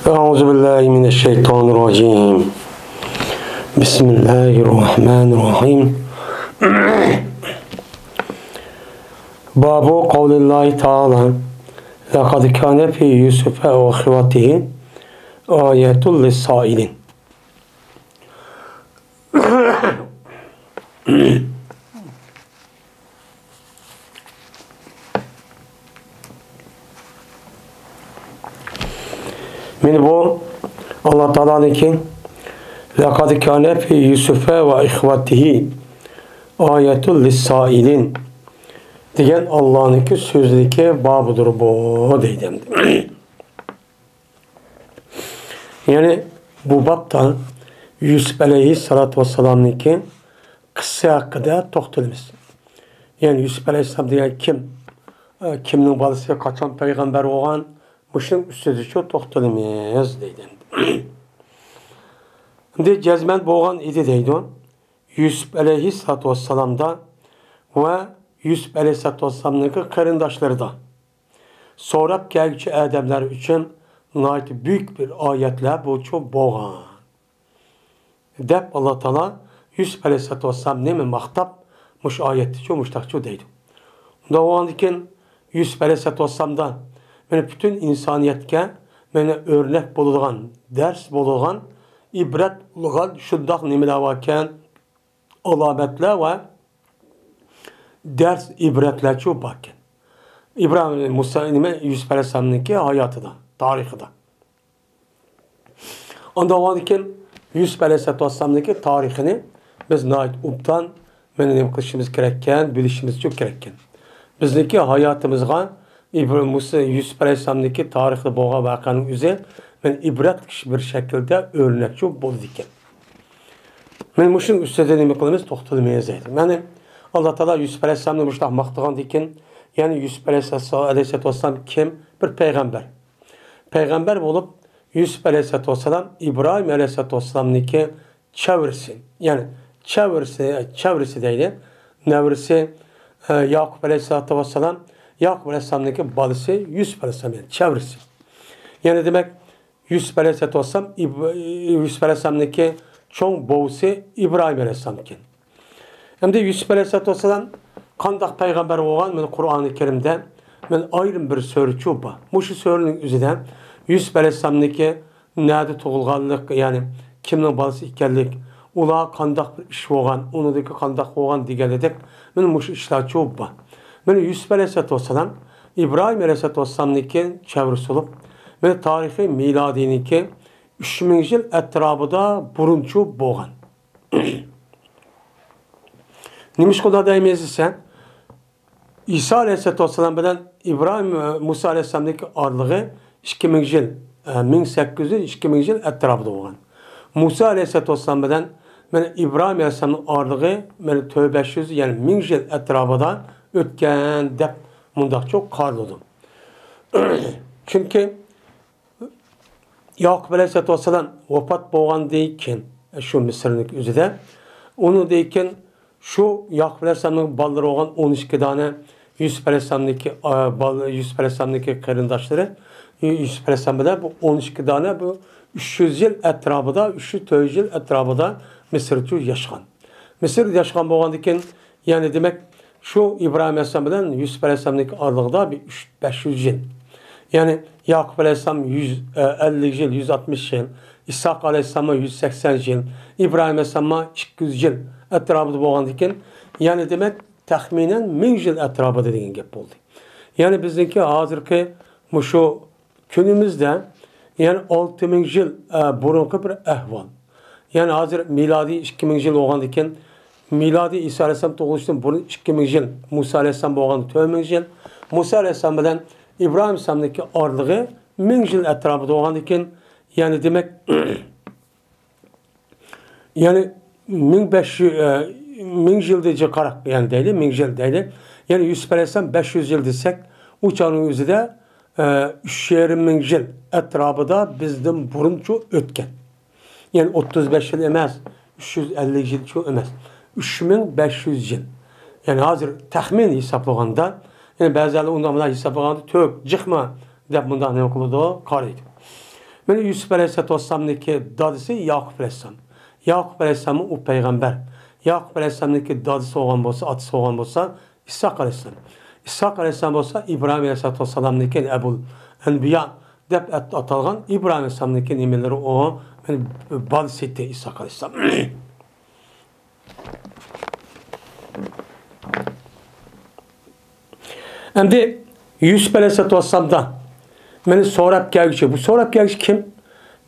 Euzubillahimineşşeytanirracim. Bismillahirrahmanirrahim. Babu kavlillahi ta'ala لَقَدْ كَانَ فِي يُوسُفَ وَأَخْوَتِهِ آيَةٌ لِلسَّائِلِينَ. Yani bu Allah Teala'nın ki لَقَدْ كَانَ فِي يُوسُفَ وَإِخْوَتِهِ آيَةٌ لِلسَّائِلِينَ diyen Allah'ınki sözlüki babıdır bu deydim. Yani bu babda Yusuf Aleyhisselatü Vesselam'ınki kıssa hakkında toxtalımız. Yani Yusuf Aleyhisselam diyen kim? Kimnin balası kaçan peygamber olan Muşun sözü toxtalımız deydim. Şimdi cezmen boğan idi deydi. Yusuf Aleyhisselatü Vesselam'da ve Yusuf Aleyhisselatü Vesselam'ın karındaşları da sonra gelgüçü adamlar için büyük bir ayetle bu çok boğan. Dep Allah Teala Yusuf Aleyhisselatü Vesselam ne mi mahtap muş ayeti çok muştakçı deydi. Da o andikin Yusuf Aleyhisselatü Vesselam'da bütün insaniyetke örnek bulungan, ders bulungan, ibret bulungan şundak nimeler varken alametler ve ders ibretler çok bakın. İbrahim Musa Yusuf Aleyhisselam'ınki hayatı da, tarihi da. Onda o andikin Yusuf Aleyhisselatü Vesselam'ınki tarihini biz nait uptan benim kılışımız gereken, bilişimiz çok gereken. Bizdeki hayatımızga İbrahim Musa Yusuf Aleyhisselam'daki tarihli boğa vakanın üzeri ibret bir şekilde örnek çok bol diken. Ben muşun üstüne kılımız toxtalmaya zeydim. Yani Allah Teala Yusuf Aleyhisselam'ın muştaq maqtıgan diken, yani Yusuf Aleyhisselatü Vesselam kim? Bir peygamber. Peygamber olup Yusuf Aleyhisselatü Vesselam İbrahim Aleyhisselatü Vesselam'daki çevirisi. Yani çevirisi değil. Nevrisi Yakup Aleyhisselatü Vesselam Yakup Aleyhisselam'daki balısı Yusuf Aleyhisselam yani çevirisi. Yani demek Yusuf Aleyhisselatü Vesselam Yusuf Aleyhisselam'daki çoğun boğusu İbrahim Aleyhisselam'daki. Hem de Yusuf Aleyhisselatü Vesselam kandak peygamber olan Kur'an-ı Kerim'de ayrım bir sörçü var. Bu şu sörünün üzerinde Yusuf Aleyhisselam'daki nerede tuğulganlık yani kimden balısı ikerlik ula kandak bir iş olan onudaki kandak olan diğerledik bu şu işler çok var. Yusuf Aleyhisselatü Vesselam İbrahim Aleyhisselatü Vesselam'daki çevresi olup tarihi miladiniki 3000 yıl etrafında burunçu boğan. Nimiş kadar deyimiz ise İsa Aleyhisselatü Vesselam bilen İbrahim Musa Aleyhisselam'daki arlığı 2000 yıl 1800-2000 yıl etrafında boğan. Musa Aleyhisselatü Vesselam bilen İbrahim Aleyhisselam'ın arlığı tövbe 500 yani 1000 yıl etrafında ötken dep mundak çok karlıdır. Çünkü Yakup Aleyhisselatü Vesselam vefat boğan deyken şu Mısır'ın üzerinde onu deyken şu Yakup Aleyhisselam'ın balları olan 12 tane Yusuf Aleyhisselam'daki karındaşları Yusuf Aleyhisselam'da bu 12 tane bu 300 yıl etrafında 300 yıl etrafında Mısır'da yaşayan. Mısır yaşayan boğan deyken yani demek şu İbrahim Aleyhisselam'dan Yusuf Aleyhisselam'daki aralığında bir 500 yıl. Yani Yakup Aleyhisselam 150 yıl, 160 yıl, İshak Aleyhisselam'a 180 yıl, İbrahim Aleyhisselam'a 200 yıl etrafında boğan diken yani demek tahminen 1000 yıl etrafında dediğin gibi oldu. Yani bizdeki hazırki şu günümüzde yani 6000 yıl burunki bir ehval. Yani hazır miladi 2000 yıl olgan diken miladi İsa Aleyhisselam doğuştan bunun 2000 yıl Musa Aleyhisselam boğan 2000 yıl Musa Aleyhisselam bilen İbrahim Aleyhisselam'daki arlığı 1000 yıl etrafında doğan iken yani demek yani 1000 yıl diyecek karak yani değil 1000 yıl değil yani Yusuf Aleyhisselam 500 yıl desek uçanın yüzüde 320 yıl etrafında bizden buruncu ötken yani 35 yıl emez 350 yıl çok emez 3500 yıl yani hazır tahmin hesaplığında yani bazıları ondan hesaplandı tök, çıkma deyip bundan ne okuludu? Karıydı. Mene Yusuf Aleyhisselatü Vesselam'daki dadısı Yakup Aleyhisselam. Yakup Aleyhisselam'ın o peygamber. Yakup Aleyhisselam'daki dadısı olan bolsa, atısı olan bolsa İshak Aleyhisselam. İshak Aleyhisselam bolsa İbrahim Aleyhisselatü Vesselam'daki Ebul Enbiya dep atalgan İbrahim Aleyhisselam'daki nimeleri o dadısı etti İshak Aleyhisselam. Şimdi Yusuf Aleyhisselatü Vesselam'da beni sorap gelişi. Bu sorap gelişi kim?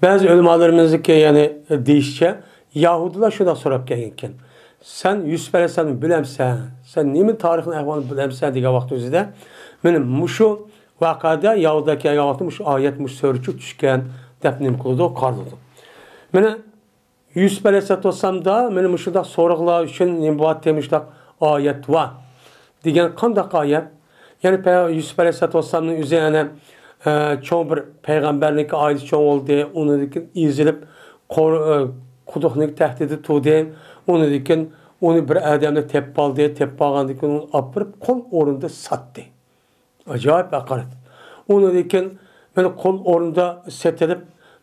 Bazı ölümalarımızdaki yani değişçe Yahudiler şurada sorap gelirken. Sen Yusuf Aleyhisselam'ı bilemsen, sen nemin tarihin ehvanı bilemsen diye vakti üzere benim muşu vakada Yahudideki vakti muşu ayet muşu sörçü düşken depnim kıldı, kardıdı. Beni Yusuf Aleyhisselatü Vesselam'da benim muşuda soruqlar için nimbuat demişler ayet var. Diyen kandak ayet. Yani Yusuf Aleyhisselatü Vesselam'ın üzerine çoğun bir peygamberlik aile çoğun oldu. Onu dikin izilip kuduqnik tehdidi tuğdu. Onu dikin onu bir adamda teppe aldı. Teppe algan dikin onu apırıp kol orunda sattı. Acayip hakaret. Onu dikin beni kol orunda setilip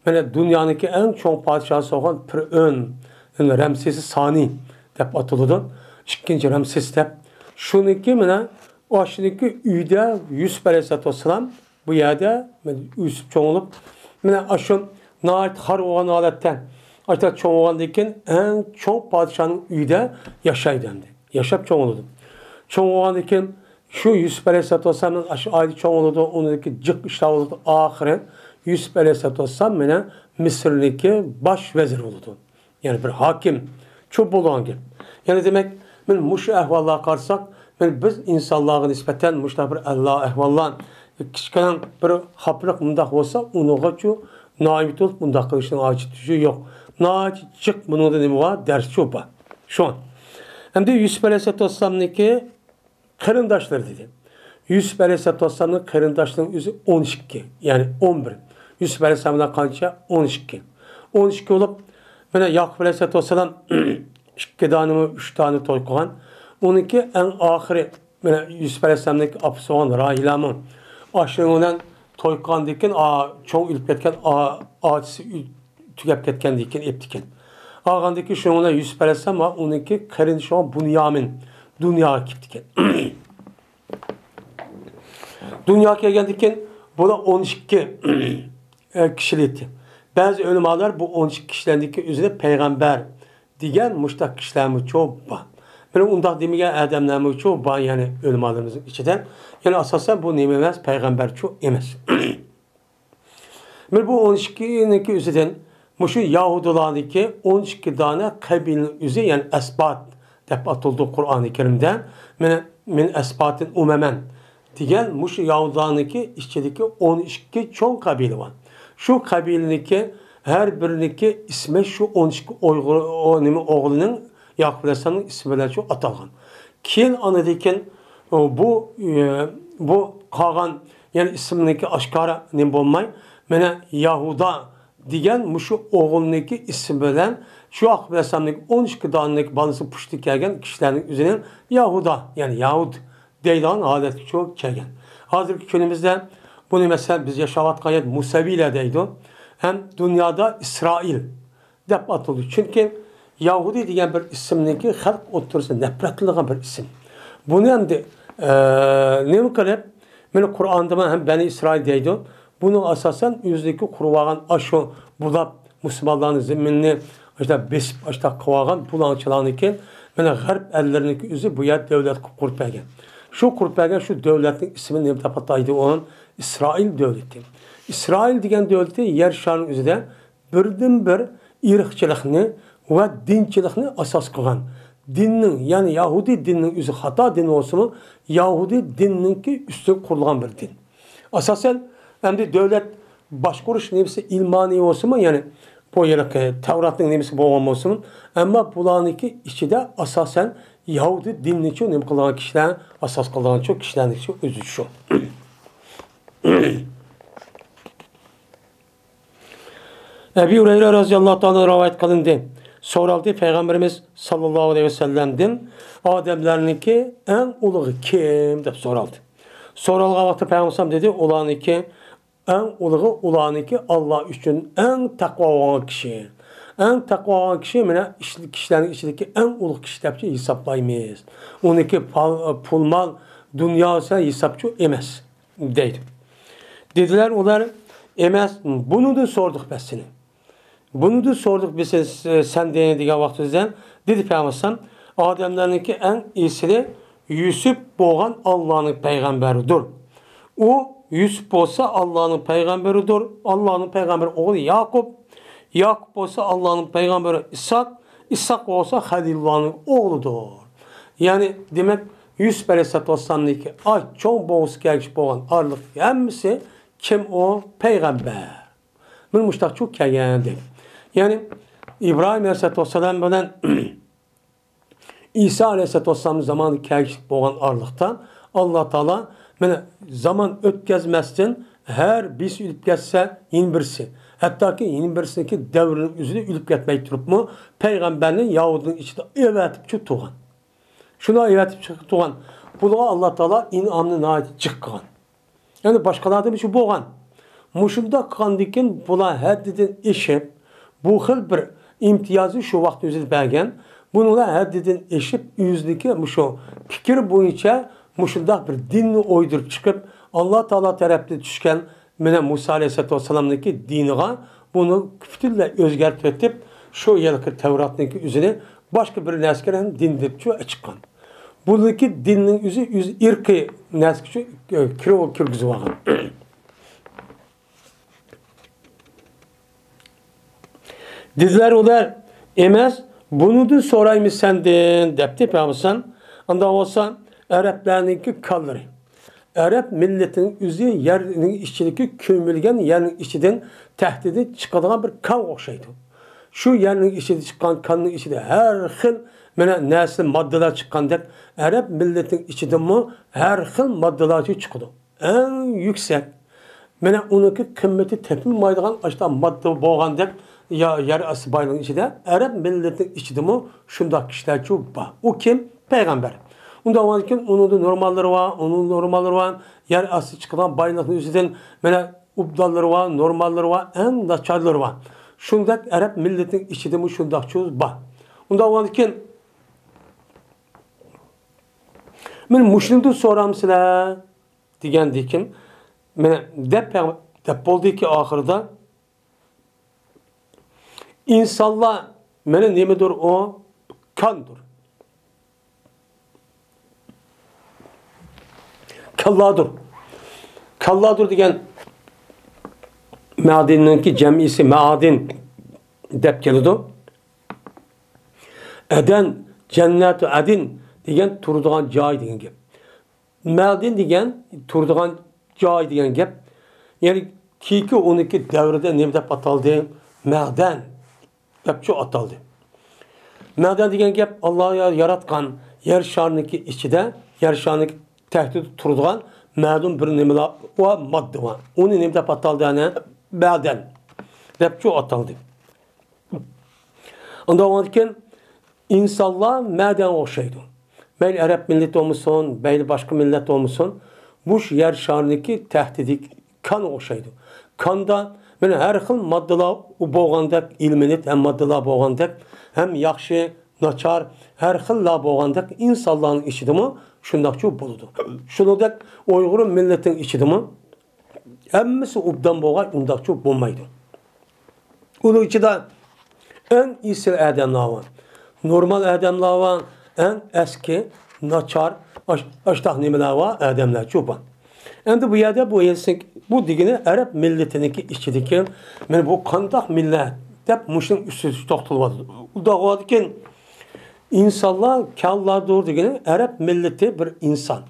beni dünyanın en çoğun padişahı olan Pir'ön Ramsesi Sani dep atıldı. İkinci Ramses dep. Şununki bana o aşındaki üyde Yusuf Aleyhisselatü Vesselam bu yerde Yusuf çoğulup aşın naat har olan aletten artık çoğulandaki en çok padişahın üyde yaşaydı. Yaşap çoğuladı. Çoğulandaki şu Yusuf Aleyhisselatü Vesselam'ın ayrı çoğuladı. Onundaki cık işler oldu. Ahiren Yusuf Aleyhisselatü Vesselam Mısır'daki baş vezir oldu. Yani bir hakim. Çok bulunan gibi. Yani demek muşu ehvallığa karşısak biz insanlığa nispeten muşta bir Allah ehvallan kişiden bir haplık mundaq olsa onuğa şu naimit olup mundaq kılışın acı tücü yok. Naci çık bunun da nemi var? Ders şu var. Şu an. Hem de Yusuf Aleyhisselatü Vesselam'daki kırındaşları dedi. Yusuf Aleyhisselatü Vesselam'ın kırındaşlarının yüzü 12. Yani 11. Yusuf Aleyhisselam'dan kança 12. 12 olup Yakup Aleyhisselatü Vesselam 2 tane mi 3 tane toy koyan. Onunki en ahiri Yusuf Aleyhisselam'daki apısı olan Rahilam'ın aşırıdan toykan diken çoğun ülüp ketken ağaçısı tükep ketken diken ep diken. Ağandaki şununa Yusuf Aleyhisselam var. Onunki karın şu an Bunyamin. Dünya kip diken. Dünya kelgen diken bu da 12 kişilikti. Bazı ölümalar bu 12 kişilerdeki üzerine peygamber diyen muştak kişilerimiz çok var. Böyle undaq demigen adamlarımız çok var yani ölümalarımızın içinden. Yani asasen bu nememez peygamber çok emez. Bu 12'nin üzerinden muşu Yahudilardaki 12 tane kabilenin üzeri yani esbat dep atıldı Kur'an-ı Kerim'de. Min esbatın umemen diyen muşu Yahudilardaki içindeki 12 çoğun kabile var. Şu kabileniki her birindeki ismi şu 12 oğlunun Yakup Aleyhisselam'ın ismiyle çok atalgan. Keyin anadiken bu kalan yani ismindeki aşkara ne bulmay. Mene Yahuda diyen muşu oğlundaki isim bilen şu Yakup Aleyhisselam'daki 12 danındaki balısı puştu kelgen kişilerin üzerine Yahuda yani Yahud deylan adet çok kelgen. Hazırki günümüzde bunu mesela biz yaşavat gayet Musevi ile deydi. Hem dünyada İsrail dep atıldı. Çünkü Yahudi diyen bir isimdeki halk otursa nefretliğine bir isim. Bunu hem de ne mi kadar? Böyle Kur'an'da hem Beni İsrail deydi. Bunu asasen yüzdeki kurvagan aşı burada Müslümanların zeminini işte besip işte kavagan bulançılan ki böyle garip ellerindeki yüzü bu yer devlet kurpagen. Şu kurpagen şu devletin ismini ne tapataydı onun İsrail devleti. İsrail diyen devleti yer şarının üzerinde birden bir ırkçılıkını ve dinçilikni asas kılgan. Dinin yani Yahudi dininin üzü hata din olsun mu? Yahudi dininki üstü kurulan bir din. Asasen hem de devlet başkuruş neyse ilmani olsun mu? Yani bu yere Tevrat'ın neyse bu olmasın mı? Ama bulanınki içi de asasen Yahudi dinini çok nem kılan kişiler asas kılan çok kişilerin çok özü şu. Ebu Hureyre radıyallahu anh'dan rivayet kılındı. Soraldı Peygamberimiz sallallahu aleyhi ve sellem'den Ademlerinki en uluğu kim? Dep soraldı. Soralga vakti Peygamber dedi olanınki en uluğu ulaniki Allah üçün en takva olan kişi. En takva olan kişi mene kişilerin içindeki en uluğ kişi depçi hesaplaymayız. Onunki pul mal dünyası hesapçı emez deydi. Dediler onlar emez. Bunu da sorduk biz seni. Bunu da sorduk biz sen denediğin vaktimizden. Dedi Peygamber Ademlerinki en iyisi Yusuf boğan Allah'ın peygamberidir. O Yusuf olsa Allah'ın peygamberidir. Allah'ın peygamberi oğlu Yakup. Yakup olsa Allah'ın peygamberi İshak. İshak olsa Halilullah'ın oğludur. Yani demek Yusuf Aleyhisselatü Vesselam'daki çok boğuz gelmiş boğan arlık hemisi kim o? Peygamber. Bunun müştak çok kelgendir. Yani İbrahim Aleyhisselatü Vesselam bilen İsa Aleyhisselatü Vesselam'ın zamanı gelmiş boğan arlıkta Allah Teala zaman ötkezmezsin her birisi ülüp geçse yeni birisi. Hatta ki yeni birisindeki devrinin üzerine ülüp geçmeyi durup mu Peygamberin Yahudinin içinde evetip çıktıgan. Şuna evetip çıktıgan. Buna Allah Teala inamını naiti çıkkan. Yani başkalarda bir şey boğan. Muşunda kandikin buna haddidin eşip bu hıl bir imtiyazı şu vakti üzerinde belgen bununla haddidin eşip yüzdeki şu fikir boyunca muşunda bir dinini oydurup çıkıp Allah Teala tarafta düşken Musa Aleyhisselatü Vesselam'daki dinine bunu kütülle özgertip şu yılki Tevrat'daki üzerine başka bir neskerin dindirip çıkan. Buradaki dinin yüzü irki neskeçi kürgüzü var. Dediler olar emez bunu da soraymış senden depti Peygamber. Anda olsa Araplarınki kalları. Arap milletinin üzü yerinin işçiliki kömülgen yerin içinden tehdidi çıkardığı bir kan okşaydı. Şu yerin içinde çıkan kanın içinde her xil nesli maddeler çıkandır. Arap milletin içinde mi her xil maddeler çıkıyordu. En yüksek. Onunki kıymeti tepinmeydiğin açıdan madde boğandır. Ya yer asıbaylığın içinde. Arap milletin içinde mi şundak kişiler çok var. O kim? Peygamber. Ondan varken onun da normalleri var, onun normalleri var. Yer aslı çıkan baylığın üzerinden ubdalları var, normalleri var, en naçarları var. Şundak Arap milletin içinde mi şundak çoğuz var. Ondan varken ben muşlimden soram sizler diyen dikim. Dep oldu ki ahırda insanlar nemedir o? Kandır. Kalladır. Kalladır diyen madeninki cemisi maden dep geliyordu. Eden, cennet-i adin diyen turduğun cay diyen gep. Maden diyen turduğun cay diyen gep. Yani ki 12 devrede ne dep ataldı? Maden dep çok ataldı. Maden diyen gep Allah'a yaratkan yer şarındaki içinde, yer şarındaki tehdit turduğun ma'lum bir nimeler o madde var. Onun nimde ataldı yani maden. Dep çok ataldı. Ondan varken insanlar maden okşaydı. Beyli Arap milleti olmuşsun, beyli başka millet olmuşsun. Bu yer şarındaki tehdidik kan okşaydı. Kanda her xil maddeler boğandak ilminit hem maddeler boğandak hem yaxşı, naçar her xil la boğandak insanların içinde mi şundak çok buludu. Şundak Uygurun milletin içinde mi hemmisi ubdan boğay undak çok bulmaydı. Onun içinde en iyisi adamlar var. Normal adamlar var. En eski, naçar, aştaq nimeler var, adamlar çok var. Endi bu yerde bu digini Arap milletindeki içindeki bu kandak millet dep muşun üstü toxtulmadı. O da vardı ki insanlar kallar doğru digini Arap milleti bir insan.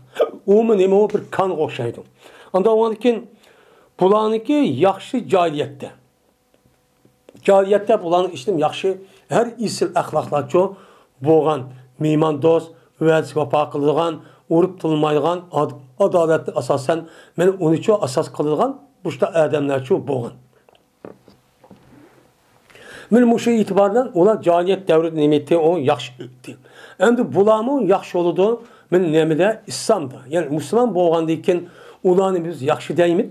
O bir kan okşaydı. Anda vardı ki bulanınki yaxşı cahiliyette. Cahiliyette bulanın işlim yaxşı her isil əxlaqlar çok boğan, meyman dost, üvəz vəfa qılığan, urup tılmayğan, adaletli asasen, onu çok asas qılığan, bu işte adamlar çok boğan. Bu şey itibarla ola cahiliyet devri nimeti o yaxşı ötdü. Endi bulamın yaxşı oludu, nemede İslam'da. Yani Müslüman boğan deyken, ulanı biz yaxşı deyimid,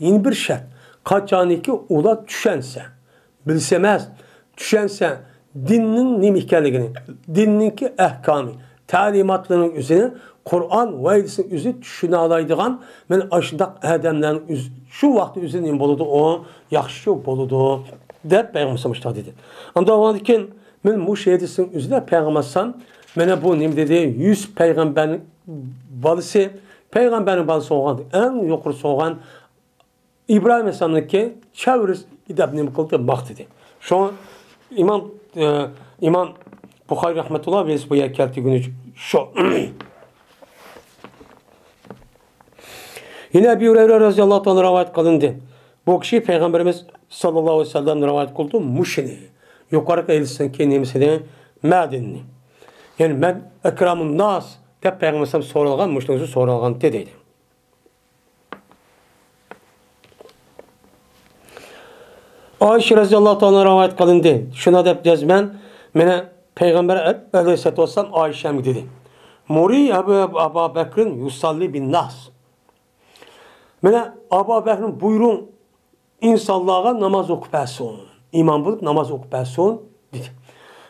yeni bir şart. Kaçaniki ula düşense, bilsemez, düşense dinin neyim ekanligini, dinninki ahkamı, talimatlarının üzerine Kur'an ve hadisinin üzerine düşüne alaydıgan men aşındaq adamların şu vakti üzerine boludu o yaxşı boludu dep Peygamberimiz dedi. Anda o vakitin men bu hadisin üzerine Peygamberimiz mene bu nim dedi 100 peygamberin balısı peygamberin balısı olan en yukarı olan İbrahim Aleyhisselam'daki çeviriz idab nim kıldı mak dedi. Şu an İmam Bukhari rahmetullah ve bu yakelti günü şu. Yine Ebu Hureyre radıyallahu anh rivayet kılındı. Bu kişi Peygamberimiz sallallahu aleyhi ve sellem rivayet kıldı. Muşini. Yukarı eğilsin ki nemesine medinni. Yani ben ekramın nas de Peygamberimiz sorulgan, muşniğisi sorulgan dediydi. Ayşe radıyallahu anh rivayet kılındı. Şuna da cezmen mene Peygamber aleyhisselatü vesselam Ayşe'm dedi. Muri Ebu Bekir'in yusalli bin nas. Mene Ebu Bekir'in buyurun insanlığa namaz okupason. İman bulup namaz okupason dedi.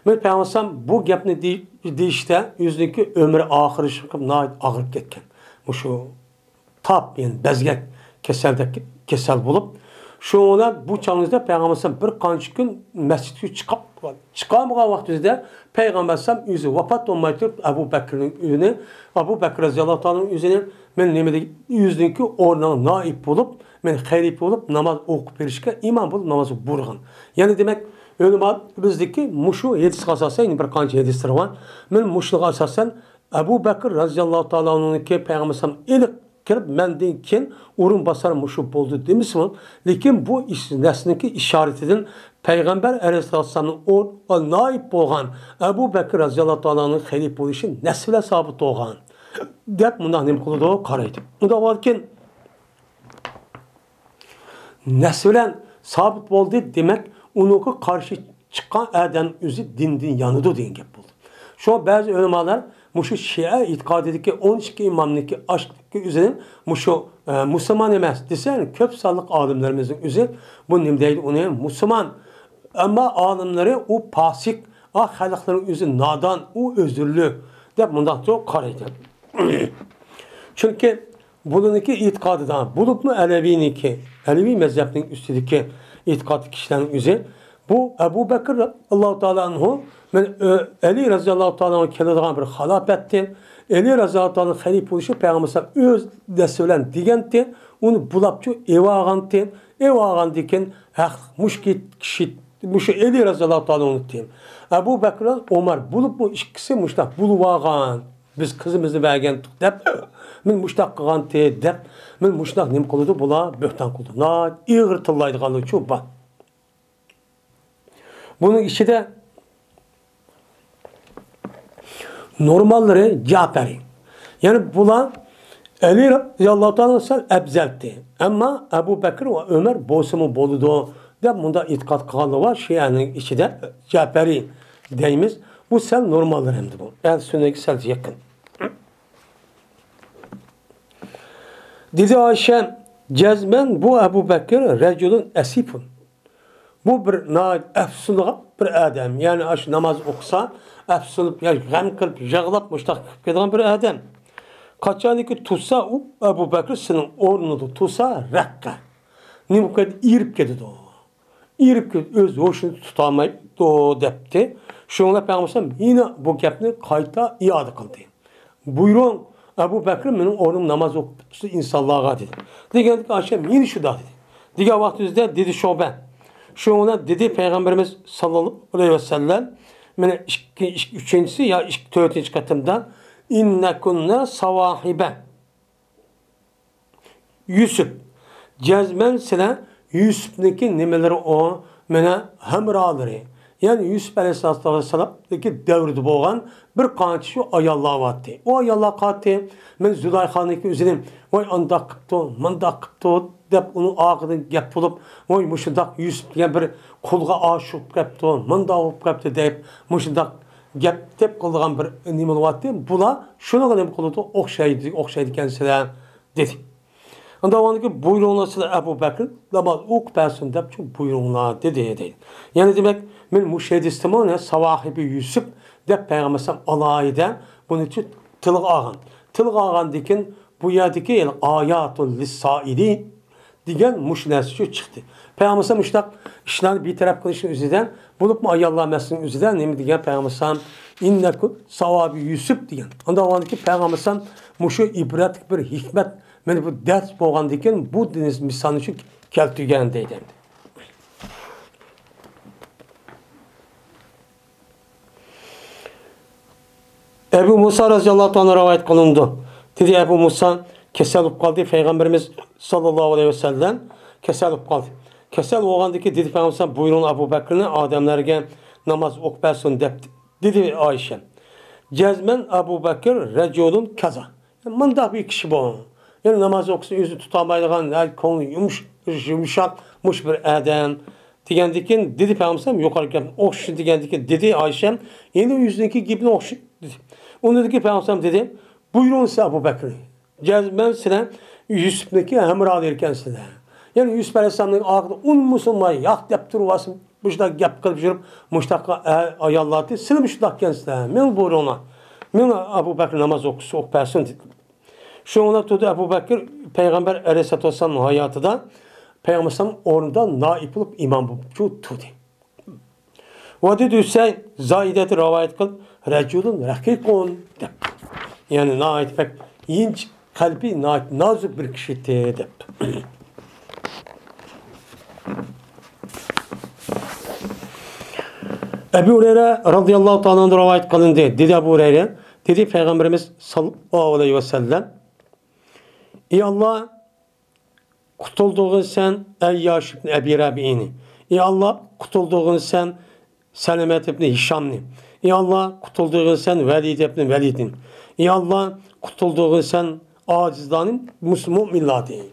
Mene Peygamber bu gapni deyişte yüzdeki ömrü ahırı çıkıp nait ağırıp ketken. Bu şu tap yani bezgek kesel bulup şu ona bu çağınızda Peygamber bir kançı gün mescidke çıkamığa vaktinde Peygamber yüzü vefat olmayıdır Ebu Bekir'in yüzüne Ebu Bekir radıyallahu anh'ın yüzüne men nemede yüzdeki orna naip bulup men hayripi olup namaz okup verişke iman bulup namazı burğun. Yani demek ölümat bizdeki muşu hadis asasen bir kançı hadisler var. Men muşluğa asasen Ebu Bekir radıyallahu anh'ın ki Peygamber ilk kirib menden keyin o'rin basar mushu bo'ldi demismi? Lekin bu neslinki işaretidir. Peygamber Aleyhisselam'ın o naib bo'lgan Ebu Bekir radıyallahu anh'ın xalif bo'lishi nasla sabit bo'lgan. Deb bundan nima qildi? Qaraydi. Unda varken naslan sabit bo'ldi demek unuga qarshi chiqqan adam o'zi dindan yanıdı degan gap bo'ldi. Şu bazı ulamalar muşu Şia itikadideki 12 imamniki aşkı üzerine muşu Müslüman emas desen köp sallık alimlerimizin üzerine bu nimdeydi onu Müslüman ama alimleri o pasik halkların üzerine nadan o özürlü de bundan çok karaydı. Çünkü bununki itikadıdan bulup mu Alevi mezhebinin üstündeki itikad kişilerin üzerine bu Ebu Bekir Allah-u Teala anhu Ali radıyallahu ta'ala keladigan bir halafetdi. Ali radıyallahu ta'ala halif oluşu Peygamber öz desölen digenti onu bulapçı evağandı. Evağandıken muşkit kişi muşu Ali radıyallahu ta'ala unuttum. Ebu Bekir Ömer bulup mu ikisi muştak buluvağan. Biz kızımızı vergen dep men muştak qılgan dep men muştak nim qılıdı bula böhtan qıldı. Na iğir tıllaydıganı şu bak. Bunun işi de normalleri Caferi. Yani bula Ali radıyallahu anh ebzeltti. Ama Ebu Bekir ve Ömer bozumu boludu. De bunda itikat kılanı var. Şia'nın içi de Caferi deyimiz. Bu sel normaldir hem de bu. Yani sünneki sel yakın. Dedi Ayşe cezmen bu Ebu Bekir reculun esifun. Bu bir efsunluğa bir adam. Yani aş namaz okusa efsunup ya gam kılıp yağlap muştak kılan bir adam. Kaçanı ki tutsa Ebu Bekir senin ornudu tutsa rakka. Ne bu kadar irip gidiyordu. İrip gidiyordu. Öz hoşunu tutamayıp o depti. Şunla Peygamber yine bu gapni kayta iade kıldı. Buyurun Ebu Bekir benim ornum namaz okusu insanlığa dedi. Diğer akşam yine şu da dedi. Diğer vaktimizde dedi şoben. Şuna dedi Peygamberimiz sallallahu aleyhi ve sellem mene üçüncüsü ya dördüncü katımdan innekunne savahibe Yusuf cezmen sile Yusuf'naki nimeleri o mene hemraları yani Yusuf aleyhisselam'daki devrde boğan bir kançı ayallah vattı. O ayallah kattı men Zülayxa'nınki üzerine vay anda kıptı manda kıptı dep onun ağzından gap bulup vay muşundak Yusuf diye bir kulga aşık kıptı manda olup kıptı deyip muşundak gap dep kıldıgan bir nimel vattı. Bula şuna kadar kıldı okşaydı kendisine dedi. Anda o ki buyruğuna sizler Ebu Bekir namaz okuparsın dep çünkü buyruğuna dedi. Yani demek men müşehidistim ne sahibi Yusuf dep peygambersem alayda bunu için tılıq ağan. Tılıq ağan dikin bu yerdeki yani ayatul lissaili diyen müşnesi şu çıktı. Peygambersem işte işlerini bir taraf kılışın üzerinden bulup mu ayallah mesleğinin üzerinden ne mi diyen Peygambersem inneku sahabi Yusuf diyen. Anda o andaki Peygambersem muşu ibret bir hikmet meni bu ders boğan diken bu deniz misalını şu keltügen deydi. Ebu Musa radıyallahu anh'a rivayet kılındı. Dedi Ebu Musa kesel olup kaldı. Peygamberimiz sallallahu aleyhi ve sellem kesel olup kaldı. Kesel olgandaki dedi Peygamber buyurun Ebu Bekir'in adamlarına namaz okupasın depti. Dedi Ayşe. Cezmen Ebu Bekir reculun kaza. Yani mındak bir kişi bu. Yani namaz okusun yüzü tutamaydıgan, el konu yumuşakmış bir adam. Digendikin dedi Peygamber yukarı geldi. Okşu digendikin dedi Ayşe. Yeni yüzündeki gibi okşu dedi. Onu dedi ki Peygamber dedi. Buyurun size Ebu Bekir. Cezmen size Yusuf'daki hemrah derken size. Yani Yusuf Aleyhisselam'ın ağzında musulmayı yak dep duruvasın. Müştak gap kılıp jürüp müştakka ayallatı. Size müştak kendisine. Men buyuruna. Men Ebu Bekir namaz okupasın dedi. Şu ona tuttu Ebu Bekir Peygamber Aleyhisselatü Vesselam'ın hayatıda Peygamber'in orada naip olup imam bulup tuttu. O dedi Hüseyin Zahidet'i rivayet kıl. Reculun rakikun dep. Yani naip pek inç kalbi nazik bir kişi dep. Ebu Hureyre radıyallahu ta'ala'nın rivayet kılındı. Dedi Ebu Hureyre. Dedi Peygamberimiz sallallahu aleyhi ve sellem. Ey Allah kutulduğun sen Eyyaş ibn Ebi Rabi'ini. Ey Allah kutulduğun sen Selamet ibn Hişam'ni. Ey Allah kutulduğun sen Velid ibn Velid'in. Ey Allah kutulduğun sen acizdanın mu'minladın.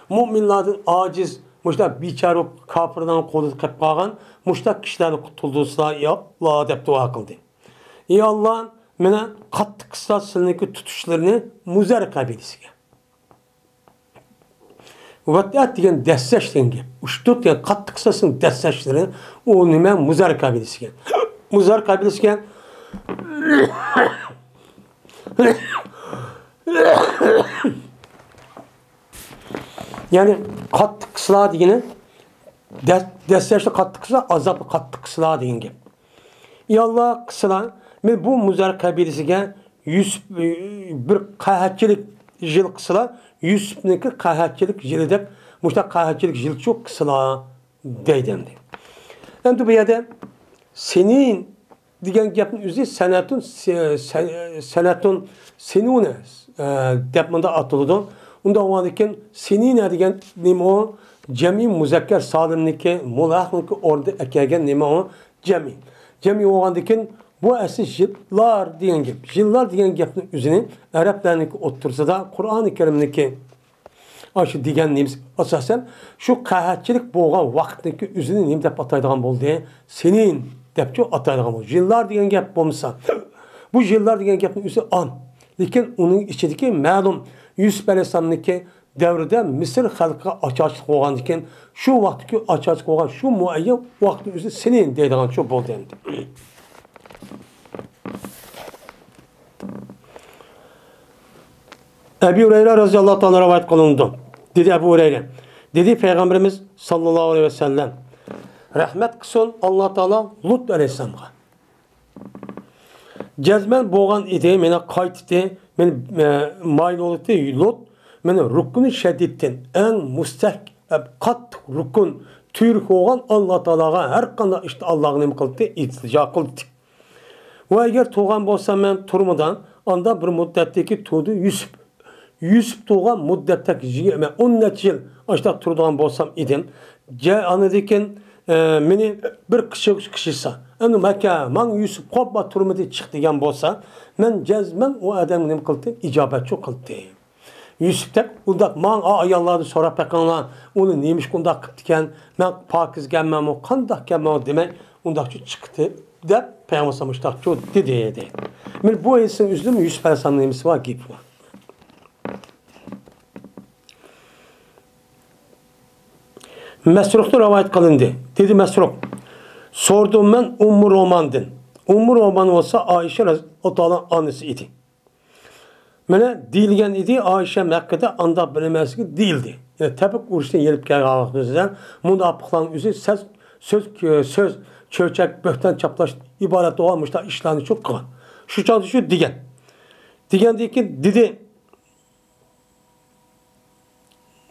Mu'minladın aciz muşta biçare kafirdan kolu kıp kalgan muşta kişilerini kutulduğusla ya Allah dep dua kıldı. Ey Allah mene katlı kısa silindeki tutuşlarını Muzer kabilesiga. Vatiyat diyen desteş diyen gep. Uştut diyen katlı kısasının desteşleri o nime Muzer kabilesiga. Muzer kabilesiga yani katlı kısla diyene desteşli katlı kısla azaplı katlı kısla diyen gep. Ya Allah kısla bu Muzer kabilesiga bir kahatçılık jil kısla Yusuf'naki kahatçılık jili dep muşta kahatçılık jil çok kısla deydendi. Hem de bu yerde senin diyen gepin üzeri senatun senune depmanda atıldı. Onda o andiken senine diyen nime o cemi muzakker salimniki mulahniki orada ekegen nime o cemi. Cemi o andiken bu eski jillar diyen gep. Jillar diyen gepin üzerine Araplarınki otursa da Kur'an-ı Kerim'deki aşı diyen neyimiz asasen şu kahatçılık boğan vaktindeki üzerine neyim dep ataydıgan bol diye senin depçi ataydıgan bol. Jillar diyen gep bolmasa bu jillar diyen gepin üzeri an. Lekin onun içindeki malum Yusuf Aleyhisselam'daki devrede Mısır halkı açıklık olan iken şu vaktki açıklık olan şu muayyen vaktin üzeri senin deydiğin çok bol dendi. Ebu Hureyre radıyallahu anh'a rivayet kılındı. Dedi Ebu Hureyre. Dedi Peygamberimiz sallallahu aleyhi ve sellem. Rahmet kısın Allah Teala Lut aleyhisselam'a. Cezmen boğan idi, mene kayıttı, mene mayıl oldu Lut, mene rukunu şeddettin. En müstek, kat rukun, Türk olan Allah Teala'ga her kanda işte Allah'ın emri kıldı, iltica kıldı. Ve eğer tuğan bolsam ben turmadan, anda bir müddetteki tuğdu Yusuf tuğan müddetteki 10 yıl açta turduğan bolsam idim. Anıdiken meni bir kişisa. Anu Mekke, man Yusuf korkma turmadı çıktı yan bolsa, men cezmen o adamın emri kıldı, icabet çok kıldı. Yusuf tek, undak man ayallardı sonra pekanlar, onu neymiş kundak kıtken, men pakiz gelmem o, kandak gelmem o demek, undak çıktı. De Peygamber sallallahu çok dedi. Men bu insan üzülüm Yusuf Aleyhisselam'ın emrisi var gibi var. Mesruk'ta rivayet kılındı. Dedi Mesruk. Sordum ben Ummu Roman'dın. Ummu Roman olsa Ayşe Radıyallahu annesi idi. Mene deyilgen idi Ayşe Mekke'de anda bilemezlik değildi. Yani tepik uğraştan gelip gelip bizden münafıkların üzü söz çöçek böhten çaplaş ibaret olmuşlar işlerini çok kılan. Şu çalışıyor digen. Digen dedi ki dedi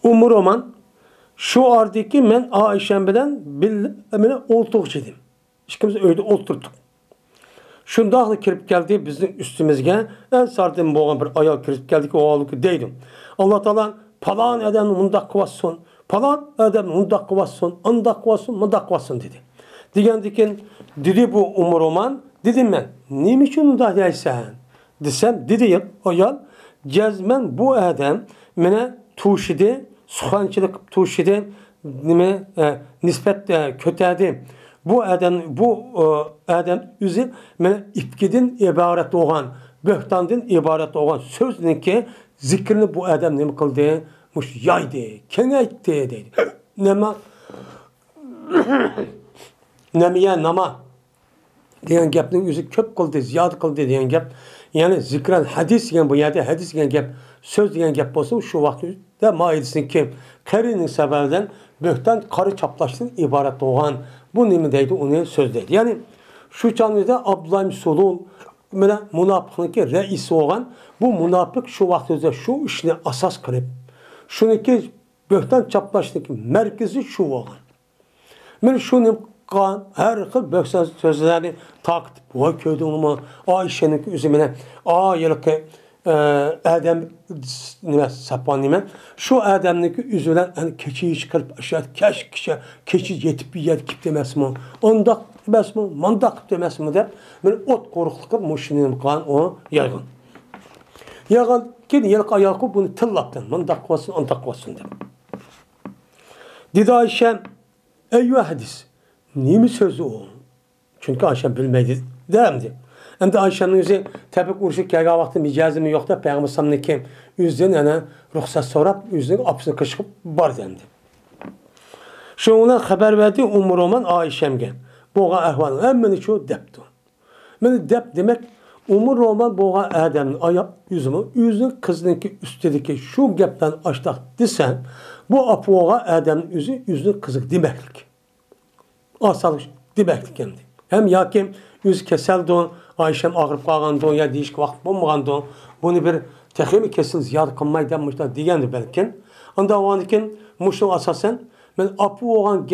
Ummu Roman şu ardaki men Ayşem bilen bilmene oltuk dedim. İşkimiz öyle oturttuk. Şundaqlı kirip geldi bizim üstümüzge. En sardım boğan bir ayal kirip geldi ki o alık deydim. Allah Teala falan eden mundak kıvassın. Falan eden mundak kıvassın. Andak kıvassın, mundak kıvassın dedi. Digendikin dedi bu Ummu Roman. Dedim ben. Niçin da değilsen? Desem dedi ayal. Cezmen bu adam mene tuşidi. Suhançılık tuşidi. Nispet kötədi. Bu adam üzü mene ifkidin ibaret olan, böhtandın ibaret olan sözünün ki zikrini bu adam ne kıldı? Muş yaydı, keneytti dedi. Nemiye nama diyen gapning üzü köp kıldı, ziyad kıldı diyen gap. Yani zikren hadis diyen bu yerde hadis diyen gap, söz diyen gap olsun şu vakitte maidesin ki karının sebebinden böhtan karı çaplaştığın ibaret olan bu nimedeydi onu sözdeydi. Yani şu canlıda Abdullah Müsulul münafıklık reisi olan bu münafık şu vaktimizde şu işine asas kılıp şunu ki böhtan çaplaştığındaki merkezi şu olan. Ben şunu her yıl böhtan sözlerini takip bu köyde onu Ayşe'nin üzümüne yılki Adem sapan nime şu Adem'deki üzülen hani keçiyi çıkarıp aşağı keçi yetip bir yer kip demez mi? Ondak demez mi? Mandak demez mi de ben ot korukluğu muşinin kan o yaygın. Yaygın ki yılk ayağı bunu tıllattın. Mandak vasın, ondak vasın de. Dedi Ayşe eyyü hadis. Niye mi sözü o? Çünkü Ayşe bilmedi. Demdi. Hem de Ayşe'nin yüzü tepik uğraşıp geldiği vakti micazimi yok da Peygamber Sam'daki yüzden yani ruhsat sorap yüzden apsını kışıp bar dendi. Şundan haber verdi Ummu Roman Ayşem'ge. Boğa ahvalın emmeni şu deptu. Beni dep demek Ummu Roman boğa Adem'in ayak yüzünün kızınınki üstteki şu gaptan açtak desen bu boğa Adem'in yüzünün kızık demeklik. Asalık demeklik kendi. Hem yakim yüz keseldi Ayşem ağırıp kalgandı ya değişik vakit bulmagandı. Bunu bir tekimi kesin ziyade kılmayı denmişler diyendi belki. Anda o andikin muşlu asasen ben apu olan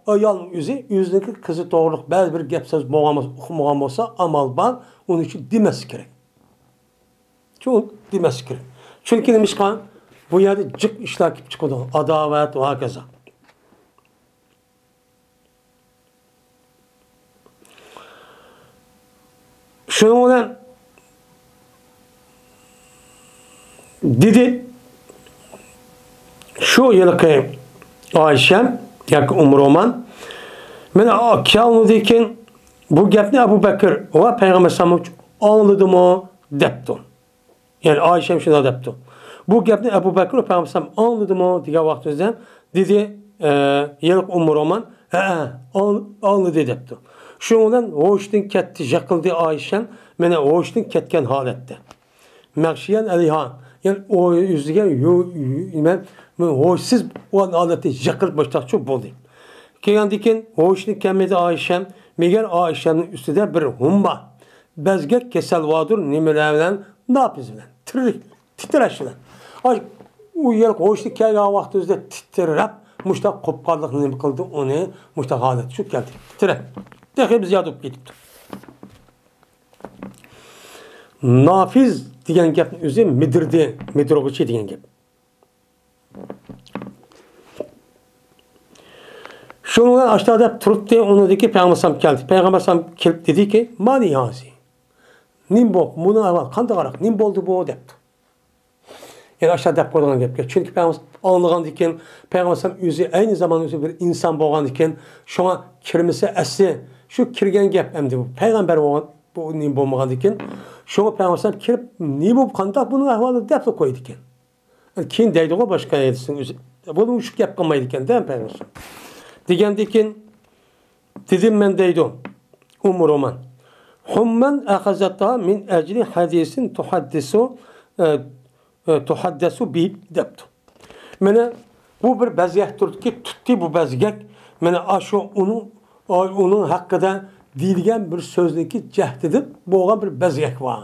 ayalın yüzündeki kızı doğruluk bazı bir gep söz okumağam olsa amal ban onun için demesi gerek. Çünkü demesi gerek. Çünkü demiş kan bu yerde cık işler gibi çıkıyordu. Adavet ve hakeza. Şunun olan dedi şu yılki Ayşem yani Ummu Roman ben kâlnıdayken bu gapni Ebu Bekir ve Peygamber Sallallahu anladı mı deptu. Yani Ayşem şuna deptu. Bu gapni Ebu Bekir ve Peygamber Sallallahu anladı mı diye vaktimizden dedi yılki Ummu Roman anladı deptu. Şundan hoştun ketdi, jakıldı Ayşen, mene hoştun ketken halette. Mekşiyen eliha, yani o yüzüge hoşsuz olan halette jakıl baştak çok boldu. Keyandikin hoştun kemmedi Ayşen, meğer Ayşen'in üstüde bir humma, bezgek kesel vadur nimelerden ne yapıyorsun? Titreşilen. O yer hoştun kaya vaktimizde titrerep, muştak kopkarlık nime kıldı onu, muştak halet çok geldi. Titre. Tekrar ziyade olup gidipti. Nafiz diyen gapın özü midirdi, midroğuçi diyen gap. Şundan aşağıda turuptu, onu dedi ki Peygamber Sallam geldi. Peygamber Sallam gelip dedi ki, mani yazi. Nimbo, bunu aval, kanda karak, nimbo oldu bu depti. Yani aşağıda dep koyduğun gap. Çünkü Peygamber anlığan diken, Peygamber Sallam özü aynı zamanda özü bir insan boğan diken, şuna kirmisi esli, şu kirgen gap emdi bu. Peygamber olan bu nimbo olmagan diken, şuna Peygamber Sallam kirip nimbo kanda bunun ahvalı depti koydu diken. Yani kim deydi o başka yedisin özü. Bunu uçuk gap qilmaydi ekan, değil mi Peygamber? Degandekin dedim men deydi o. Roman. Humman akhazata min ajli hadisin tuhaddisu bi debtu. Mene bu bir bezgek turdu ki tuttu bu bezgek. Mene aşo onun hakkında deyilgen bir sözdeki cehdedip boğan bir bezgek var.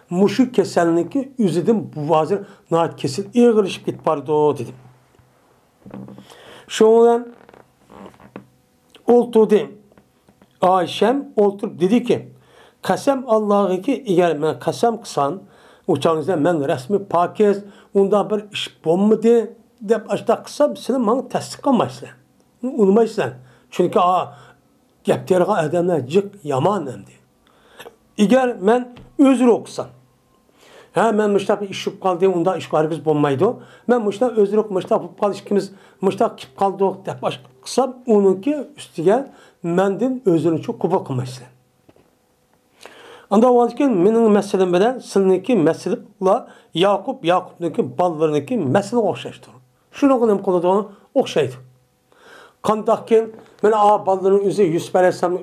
Muşu kesenliki üzüdüm bu vazir naat kesil iğirişip git pardo dedim. Şoğlan olturdu. Ayşem oturup dedi ki kasem Allah'ı ki eğer ben kasem kısan uçağınızda ben resmi pakiz ondan bir iş bommadı dep açta kısam senin bana tasdik kılmaysın. Unutmaysın. Çünkü gepterge adamlar cık yaman emdi. Eğer ben özür okusan ben müştak bir iş yapıp kaldı onda iş garibimiz bulmaydı. Ben müştak özür okumuştak bu palışkimiz müştak kip kaldı dep aç kısam onunki üstüge mendin özünü çok kubul kılmaysın. Anda o ki benim meselem bilen sizinki mesele'la Yakup'nınki ballarınki mesele okşaştır. Şunu kadar konuda okşaydı. Kandakken ben balların üzü Yusuf Aleyhisselam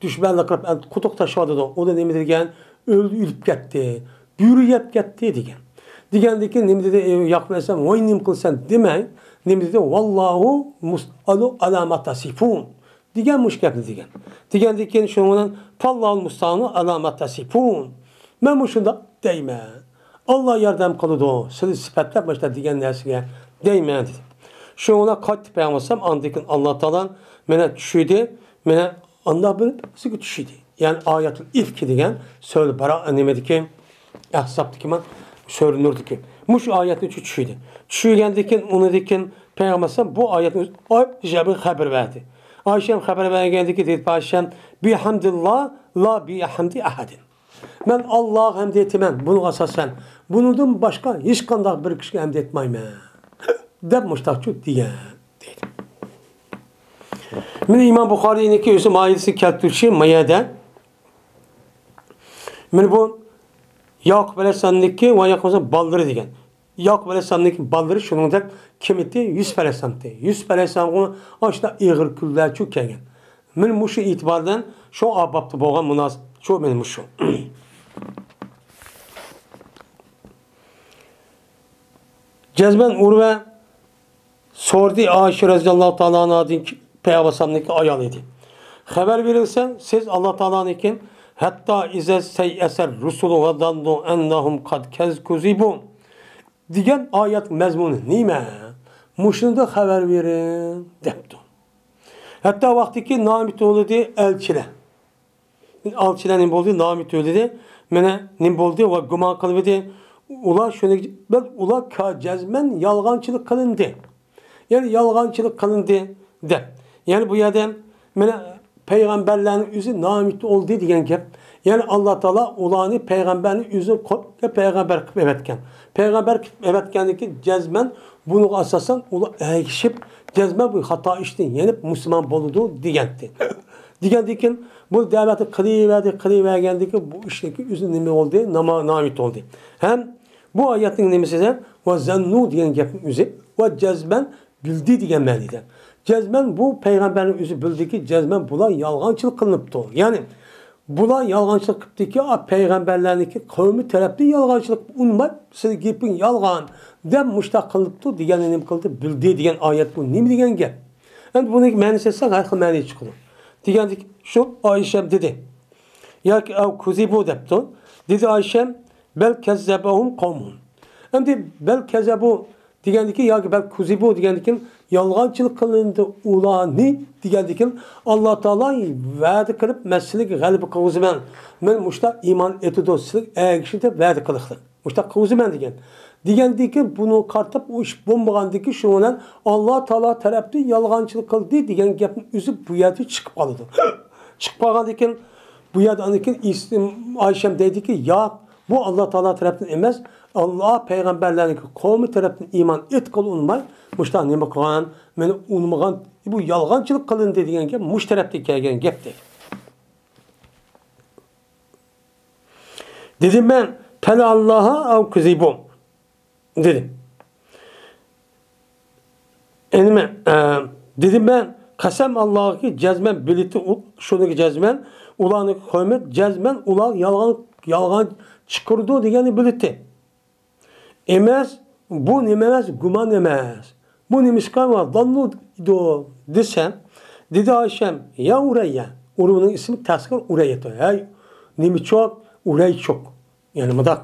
düşmanla kırıp kutuk taşıvadı da o da ne mi degen öldü ülüp gitti. Büyürü yap gitti degen. Degendeki ne mi dedi Yakup Aleyhisselam vay nim kılsan demeyin. Ne mi dedi vallahu mus'alu alamat tasifun. Degen muşkepli degen. Degendeki şunun Allah'ın mustağını alamat tasifun. Ben bu şunda değme. Allah yardım kılıdı o. Sizi sıfatlar başta degen dersine değme dedi. Şuna kaç peygambersem andikin Allah Teala mene düşüydü. Mene Allah bir sıkı düşüydü. Yani ayetül ifki degen söyle bara nemediki ahsaptaki man söylünürdü muş ayetin düşüydü. Düşüygendikin onu dikin peygambersem bu ayetin bir haber verdi. Ayşem haber vergendiki dedi Ayşem bihamdillah la bihamdi ahadin. Ben Allah hamd etmem bunu asasen. Bunun başka hiç kandak bir kişi hamd etmeyim. Deb muştakçı diye dedi. Mene İmam Bukhari'nin ki özüm ayeti keltürşi mayada. Mene bu Yakup Aleyhisselam'daki ve Yakup'un balları degen. Yakup Aleyhisselam'daki balları şunundak kimiti Yusuf Aleyhisselam'dı. Yusuf Aleyhisselam'ın aşta iğir küller çok kelgen. Mene muşu itibardan şu abaptı boğan münasip çok benim muşu. Cezben Urve sordu Ayşe radıyallahu ta'ala anh'ın peygamberindeki ayalıydı. Haber verirsen siz Allah Teala'nın hatta ize eser rusulu ve dandu ennahum kad kezkuzibun diyen ayet mezmunu neyme? Muşunda haber verin deptu. Hatta vaktiki namit oldu elçile. Elçile ne oldu? Namit oldu. Mene ne oldu? Ve guman kılıbıdı. Ula şöyle ben ula ka cezmen yalgancılık kılındı. Yani yalgancılık kılındı de. Yani bu yerden peygamberlerin yüzü namit oldu diyen gep. Yani Allah Teala ulanı peygamberin yüzü peygamber evetken. Peygamber evetkendeki cezmen bunu asasen ula ekşip cezmen bu hata işte yenip Müslüman boludu diyendi. Diyendikin bu devleti kılıvergendeki bu işteki yüzü nemi oldu, namit oldu. Hem bu ayetin nemisinden ve zennu diyen gepin yüzü ve cezmen bildi diyen məlide. Cezmen bu peygamberin yüzü bildi ki cezmen bula yalgancılık kılınıptı. Yani bula yalgancılık kılınıptı ki peygamberlerdeki kavmi taraflı yalgancılık unma siz gepin yalgan dem muştak kılınıptı diyen nem kıldı bildi diyen ayet bu nemi diyen gep. Yani bunu mənisi etsek her xil məni çıkılır. Diyendik şu Ayşem dedi. Ya ki ev kuzibu depti. Dedi Ayşem bel kezzebahum kavmun. Hem de bel kezzebu diyendik ki ya ki bel kuzibu diyendik ki yalgancılık kılındı ulanı diyendik ki Allah Teala vaadi kılıp mesleği galibi kavuzmen. Men muşta iman etudoslik eğişinde vaadi kılıqtı. Muşta kavuzmen diyen. Diyendik ki bunu kartıp o iş bombağandı ki şu olan Allah Teala taraflı yalgancılık kıldı diyen gepin üzü bu yerde çıkıp aldı. Çıkıp kaldı ki bu yerde Ayşem dedi ki ya bu Allah Teala tarafından emez Allah peygamberlerin kavmi tarafından iman et kıl unmay muşta ne bakılan beni unmağan bu yalgancılık kılın dediğin gep muş tarafta gelgen gep dedi. Dedim ben Pele Allah'a av kuzibum dedim. Enime dedim ben kasem Allah'a ki cezmen bileti şunu cezmen ulanı koymet cezmen ulan yalgan çıkırdı degeni bileti. Emez bu nemez guman emez. Bu nemişkan var danlı do desen dedi Ayşem ya Ureyya. Urunun ismi taskır Ureyya. Hey nemi çok Urey çok. Yani madak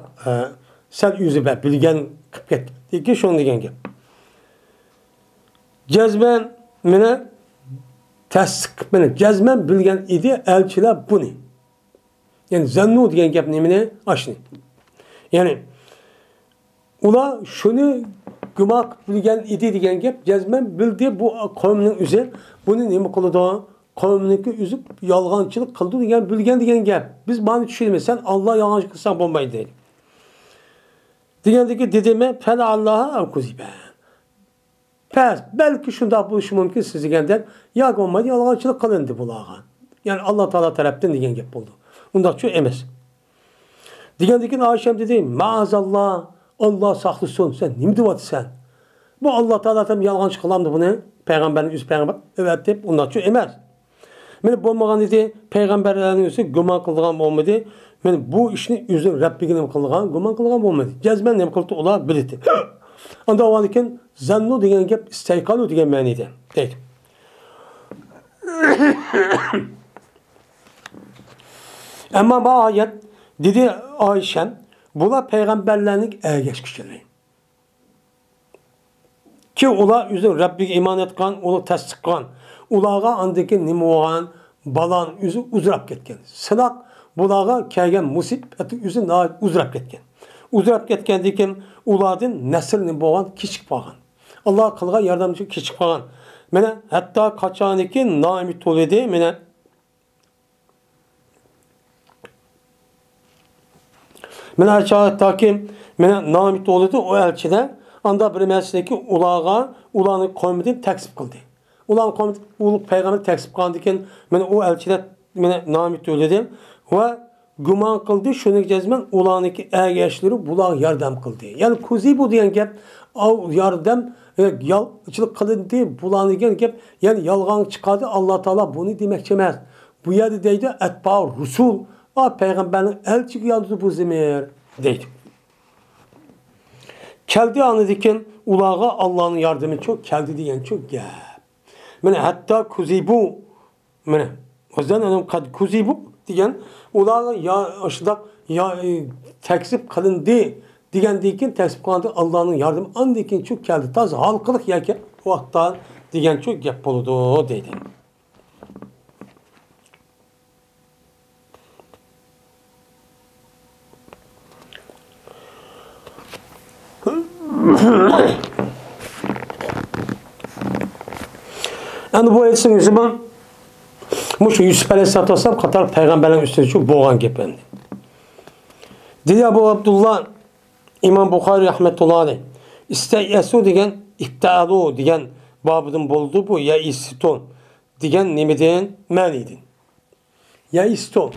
sen yüzü be bilgen kıpket. Deki şunu degen gep. Cezmen mene tasdik mene cezmen bilgen idi elçiler bunu. Yani zannu degen gep nemine aşını. Yani ula şunu gümak bilgen idi degen gep cezmen bildi bu kavminin üzeri bunu nemi kılıdı kavmindeki üzüp yalgancılık kıldı degen bilgen degen gep. Biz bana düşünme sen Allah yalancı kılsan bombayı değil. Digendeki dedeme fel Allah'a avkuzibe. Pes belki şunda buluşu mümkün siz degenden ya olmadı yalancılık kılındı bulağa. Yani Allah Teala taraftan degen gep oldu. Ondan çok emez. Digendeki Ayşem dedi maazallah Allah saklısın sen ne mi diyorsun sen? Bu Allah Teala tam yalancı kılamdı bunu. Peygamberin üst peygamber evet deyip ondan çok emez. Meni bolmagan dedi peygamberlerin üstü güman kıldıgan olmadı. Meni bu işini üzün Rabbigine kıldıgan güman kıldıgan olmadı. Cezmen ne kıldı ola bildi. Anda o anken zannu degen gep isteykalu degen manide. Deydi. Ama bu ayet dedi Ayşen bula peygamberlerin ergeç kişileri. Ki ula üzün Rabbiga iman etkan, ulu tasdiqqan. Ulağa andaki nimuğan, balan üzü uzrap ketken. Sınaq bulağa kelgen musibeti üzü uzrap ketken. Uzrap ketken deken uladın neslini boğan kiçik boğan. Allah kılga yardımcı kiçik boğan. Mene hatta kaçaniki naimit oledi mene mene hatta ki mene naimit oledi o elçide anda bir meseleki ulağa ulanı koymudun teksip kıldı. Ulan koymud ulu peygamber teksip kıldı iken mene o elçide mene naimit oledi ve güman kıldı şunu cezmen ulanıki ergeçleri bulağa yardım kıldı. Yani kuzi bu diyen gep yardım yalçılık kılın diye bulanı gep yani yalgan çıkardı Allah Teala bunu demek çemez. Bu yerde deydi etba rusul a peygamberin elçi yandı bu zemir deydi. Keldi anıdiken ulağa Allah'ın yardımı çok keldi diyen çok gep. Mene hatta kuzibu mene o zaman kad kuzibu diyen ulağa ya aşıdak ya teksip kılındı diyen diken teksip kılındı Allah'ın yardımı andiken çok keldi. Taz halkılık yake o vakta diyen çok gep buludu dedi. Yani bu etsin yüzüme Muşu Yusuf Aleyhisselatü Vesselam Katar peygamberlerin üstüne çok boğan gependi. Dedi Abu Abdullah İmam Bukhari rahmetullahi aleyh İsteyesu degen ihtaalu degen babının boldu bu ya iston degen nemeden manidin. Ya iston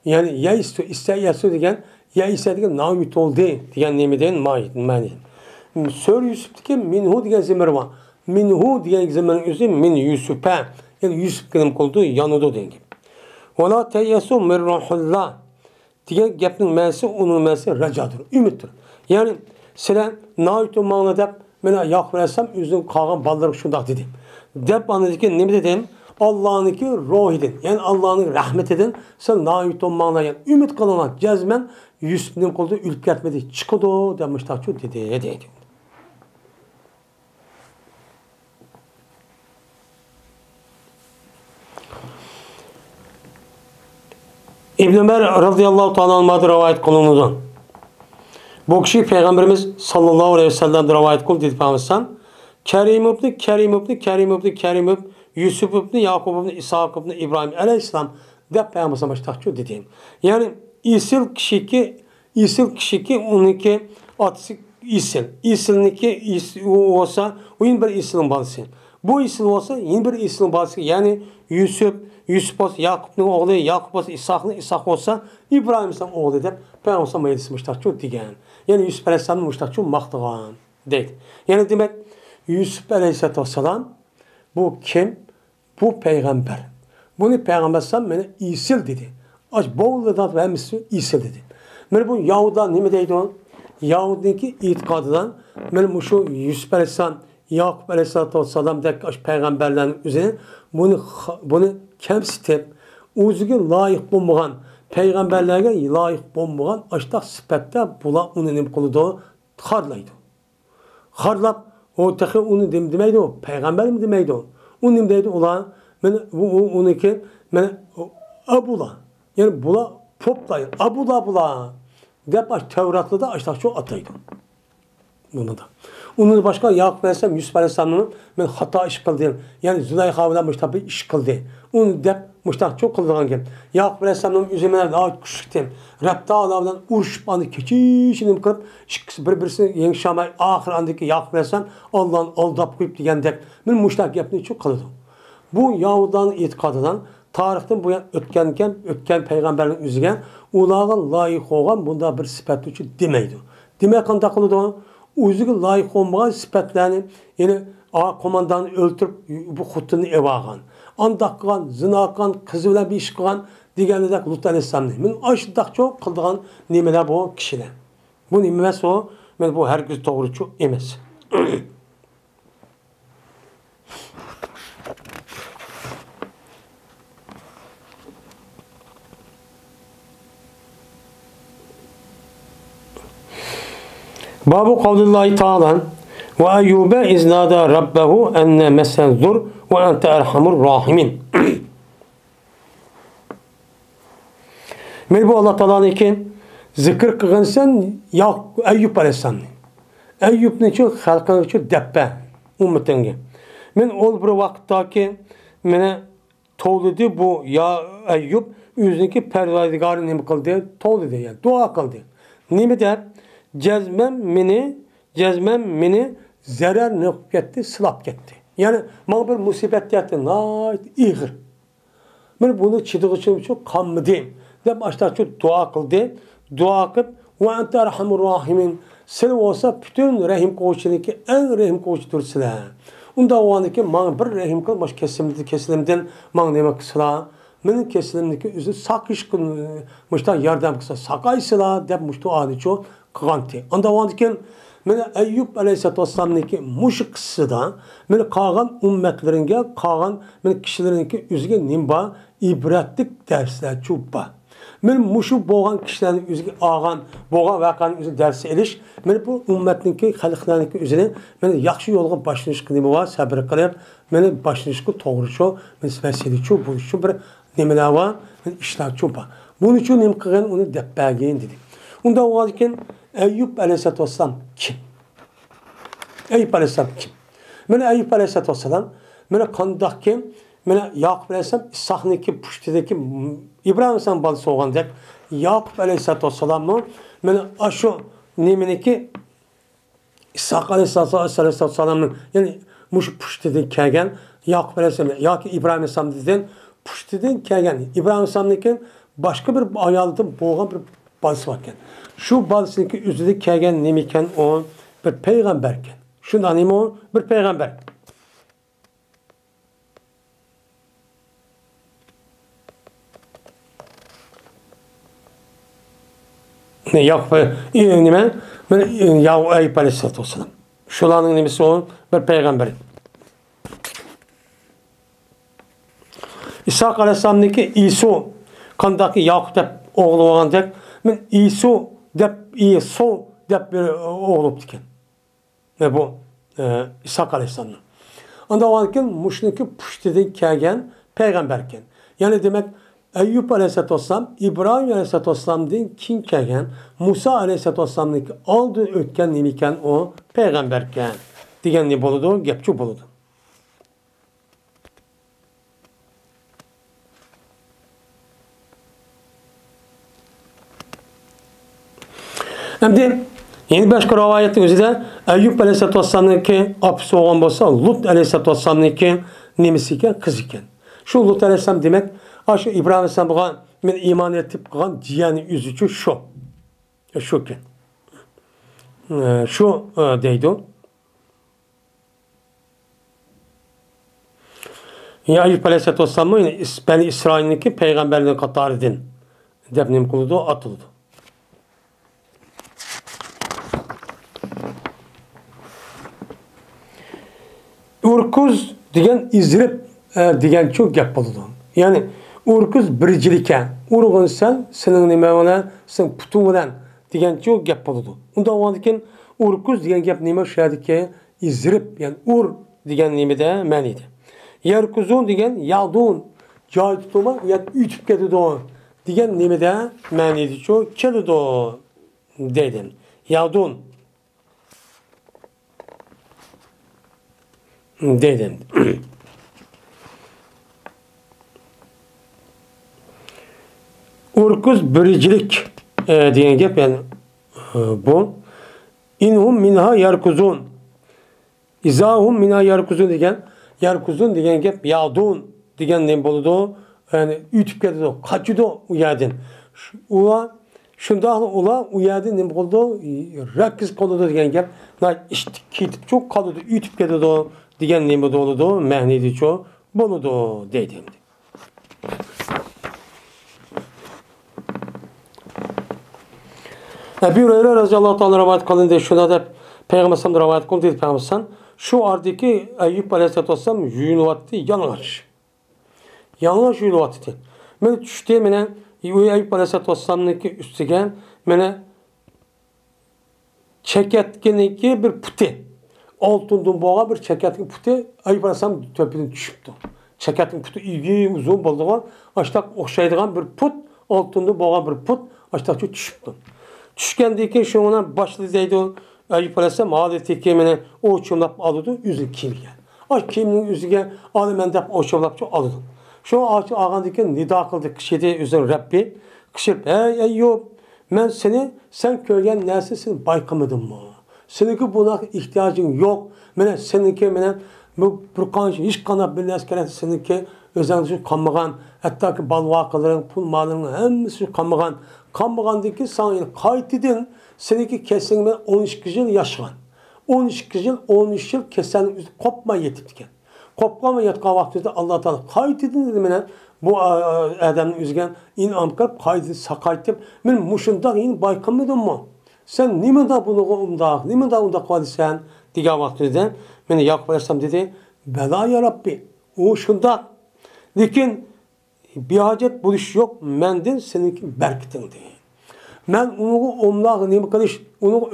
yani ya isto isteyesu degen ya ise degen namit oldu degen nemeden manidin. Sör Yusuf degen minhu degen zemir var. Minhu diyen zemenin üzeri min Yusuf'a yani Yusuf kelim koldu yanıdı dengi. Vela teyyesu mirrahullah diyen gepnin mesi onun mesi racadır, ümittir. Yani sen naitu mağnadep mena Yakup Aleyhisselam üzüm kalan balları şundak dedi. Dep anladı ki ne dedim? Allah'ınki ruhidin. Yani Allah'ın rahmetidin. Sen naitu mağnayan ümit kılınan cezmen Yusuf'un koldu ülk etmedi. Çıkıdı demişler çok dedi. İbn Ömer radıyallahu ta'ala anh'dan rivayet kılınıdan. Bu kişi Peygamberimiz sallallahu aleyhi ve sellem rivayet kıldı dedi Peygamber. Kerim ibn Yusuf ibn Yakup ibn İshak ibn İbrahim aleyhisselam de Peygamber'e baştakçı dedi. Yani İsil kişi ki onunki atısı İsil. İsil'ninki olsa o yine bir İsil'in bazısı. Bu İsil olsa yine bir İsil'in bazısı. Yani Yusuf olsa Yakup'un oğlu, Yakup olsa İshak olsa İbrahim'in oğlu deyip Peygamber'e meclisi müştakçı degen. Yani Yusuf Aleyhisselam'ın müştakçı maqtıgan deydi. Yani demek Yusuf Aleyhisselatü Vesselam bu kim? Bu peygamber. Bunu peygamber sallam meni İsil dedi. Aç boğuldan vermişsin İsil dedi. Meni bu Yahuda ne deydi o? Yahudinki itikadıdan meni şu Yusuf Aleyhisselam Yakup Aleyhisselatü Vesselam dek peygamberlerin üzerine bunu kemsitip o'ziga layık bo'lmagan peygamberlerge layık bo'lmagan açtaq sifatda bular uni nima qiladi? Xarlaydi. Xarlab o taxi uni demaydi o peygamber mi demaydi o? Uni nima deydi ular? Mana uniki mana abula. Yani bular poplayır. Abula bular. Dep Tevrat'ta da açtaq şu ataydı. Bunu da. Onun başka Yakup Aleyhisselam, Yusuf Aleyhisselam'ın ben hata iş kıldı. Yani Züleyha ile Müştabı iş kıldı. Onu dep Müştabı çok kıldığın gibi. Yakup Aleyhisselam'ın üzerine daha küçüktüm. Rab'da Allah'dan uruşup andı keçişini kırıp birbirisini yenişamay ahir andaki Yakup Aleyhisselam Allah'ın aldap koyup diyen dek. Ben Müştabı yapmayı çok kıldı. Bu Yahudanın itikadından tarihten bu yan ötken peygamberlerin üzügen ularga layık olan bunda bir sıfat için demeydi. Demek kanda kıldı o. O'ziga layık olmagan sifatlarni, yani komandanı öldürüp bu xutini evagan, andaq qilgan, zina qilgan, qizi bilan bir ish qilgan deganidek Lut alayhissalomni. Men ashudaq çok qildigan nimalar bu kishilar. Bu nima emas o? Men bu hargiz to'g'ri emas. Babu kavlillahi ta'ala ve Eyyube iznada rabbehu enne mesenzur ve ente erhamur rahimin. Men bu Allah Ta'ala'nın ki zikir kılınsan ya Eyyub Aleyhisselam'ın. Eyyub'un için halkının için deppe ümmetine. Men ol bir vakitte ki mene to'lidi bu ya Eyyub o'ziniki Parvardigarı nima qildi? To'lidi yani dua qildi. Nima der? Cezmem meni zarar ne gitti, sılap gitti. Yani bana bir musibet yaptı, nayt iğir. Ben bunu çıdığı için çok kanmıdım. Dep açta çok dua kıldı. Dua kılıp ve ente erhamur rahimin. Sen olsa bütün rahim koğuşundaki en rahim koğuşudur silah. Onda o andaki bana bir rahim kıl, baş kesilimden bana demek kısıla. Benim kesilimdeki üzü sakış kılmıştan yardım kısa. Sakay silah dep muştu adi çok. Kıganti. Onda vandiken mene Eyyub Aleyhisselatü Vesselam'daki muşu kısıda mene kalan ümmetleringe kalan mene kişilerinki üzüge nimba ibretlik dersler çubba. Mene muşu boğan kişilerin üzüge ağan boğan vakanın üzüge dersi eliş mene bu ümmetinki halıklarınki üzüge mene yakşı yolga başlanış kılımı var sabır kılıp mene başlanış kıl doğru ço mene vesile ço bu şu bir nimeler var mene işler çubba. Bunun için nim kıgan onu depbergeyin dedik. Onda o varken Eyyub Aleyhisselatü Vesselam kim? Eyyub Aleyhisselam kim? Mene Eyyub Aleyhisselatü Vesselam mene kandak kim? Mene Yakup Aleyhisselam sahneki puştideki İbrahim Aleyhisselam balısı olan dek Yakup Aleyhisselatü Vesselam'ın mene aşu nimeneki İshak Aleyhisselatü Vesselam'ın yani muş puştidin kelgen Yakup Aleyhisselam ya ki İbrahim Aleyhisselam dedin puştidin kelgen İbrahim Aleyhisselam'ın başka bir ayaldım boğan bir balısı varken. Şu balısındaki üzüldü kelgen nemiken o bir peygamberken. Şu nemi o bir peygamber. Ne Yakup nime? Yakup Eyyub Aleyhisselatü Vesselam. Şulanın nemisi o bir peygamber. İshak Aleyhisselam'daki İsu kandaki Yakup dep oğlu olan dek men İsu dep bir oğlu diken. Ve bu İshak Aleyhisselam'ın. Onda o anken muşniki puştidin kelgen peygamberken. Yani demek Eyyub Aleyhisselatü Vesselam, İbrahim Aleyhisselatü Vesselam'dan kim kelgen, Musa Aleyhisselatü Vesselam'daki aldı ötken nemiken o peygamberken. Digen ne boludu? Gepçu boludu. Hem yeni başka rivayetin özüde Eyyub Aleyhisselatü Vesselam'daki apısı olan bolsa Lut Aleyhisselatü Vesselam'daki nemisi iken, kız iken. Şu Lut Aleyhisselam demek, aşı İbrahim Aleyhisselam'a men iman etip kalan ciyani üzücü şu. Şu iken. Şu deydi o. Ayub Aleyhisselatü Vesselam'ı Beni İsrail'inki peygamberliğin katarıdın. Dep nima qildi? Atıldı. Urkuz degan izrib degan çok gap bo'ladi. Ya'ni urkuz birjilikka, urg'insan, sening nima bilan, sen putung bilan degan çok gap bo'ladi. Unda o'g'andikin urkuz degan gap nima shadiki izrib, ya'ni ur degan nimada ma'nida. Yarkuzun degan yadun, joy tutma, ya'ni ütib ketadi degan nimada ma'nida shu keladi dedim. Yadun dedim. Urkuz biricilik degan gap, yani bu inhum minha yarkuzun, izahum minha yarkuzun degan gap yadun degan nima bo'ladi? Yani ütib ketadi, qochadi u yerdan. Ular shundoq ular u yerda nima bo'ldi? Rakiz qoladi degan gap. İşte ketib çok qoladi, ütib ketadi degan nima bo'ladi? Ma'nida shu bo'ladi deydi. Ebu Hureyre radıyallahu anh rivayet kılındı. Şuna da Peygamber sallallahu rivayet kılındı dedi Peygamber sallallahu. Şu ardaki Eyüp aleyhisselatü vesselam yuyunuvattı, yanlış. Yanlış yuyunuvattı. Ben düştü, mene Eyüp aleyhisselatü vesselam'daki üstüge mene çeketkiniki bir puti. Altından boğa bir çeketkin puti Eyüp aleyhisselam töpüden düşüptü. Çeketkin puti iyi uzun bulduğu açtak okşaydıgan bir put, altından boğa bir put açtak düşüptü. Düşkendeki şuna başladı Eyüp Aleyhisselam adeti kemine o çomlap aldı yüzü kimge. O kiminin yüzüge alımen dep o çomlap aldı. Şu ağandaki nida kıldı kişide üzerine Rabbi kişip ey Eyüp ben sen köygen nersesini baykamadım mı? Seninki buna ihtiyacın yok. Mene seninki mene bu burkanç hiç kanap bir askere seninki özellikle kanmagan hatta ki bal vakaların pul malının hepsi kanmagan. Kanmagandaki sana kayıtidin seninki kesinlikle 13 yıl yaşayan. 13 yıl kesin kopma yetipken. Kopma yetkan vaktinde Allah Teala kayıtidin dedi mene bu adamın üzgen in amkap kayıtidin sakaytip ben muşunda in baykamadın mı? Sen nimen da bunu onda kaldıysan diye vaktinde beni Yakup Aleyhisselam dedi bela ya Rabbi o şunda lakin bir hacet buluş yok mendin seninki berkitin diye. Ben onu omlaq neyim kılış onu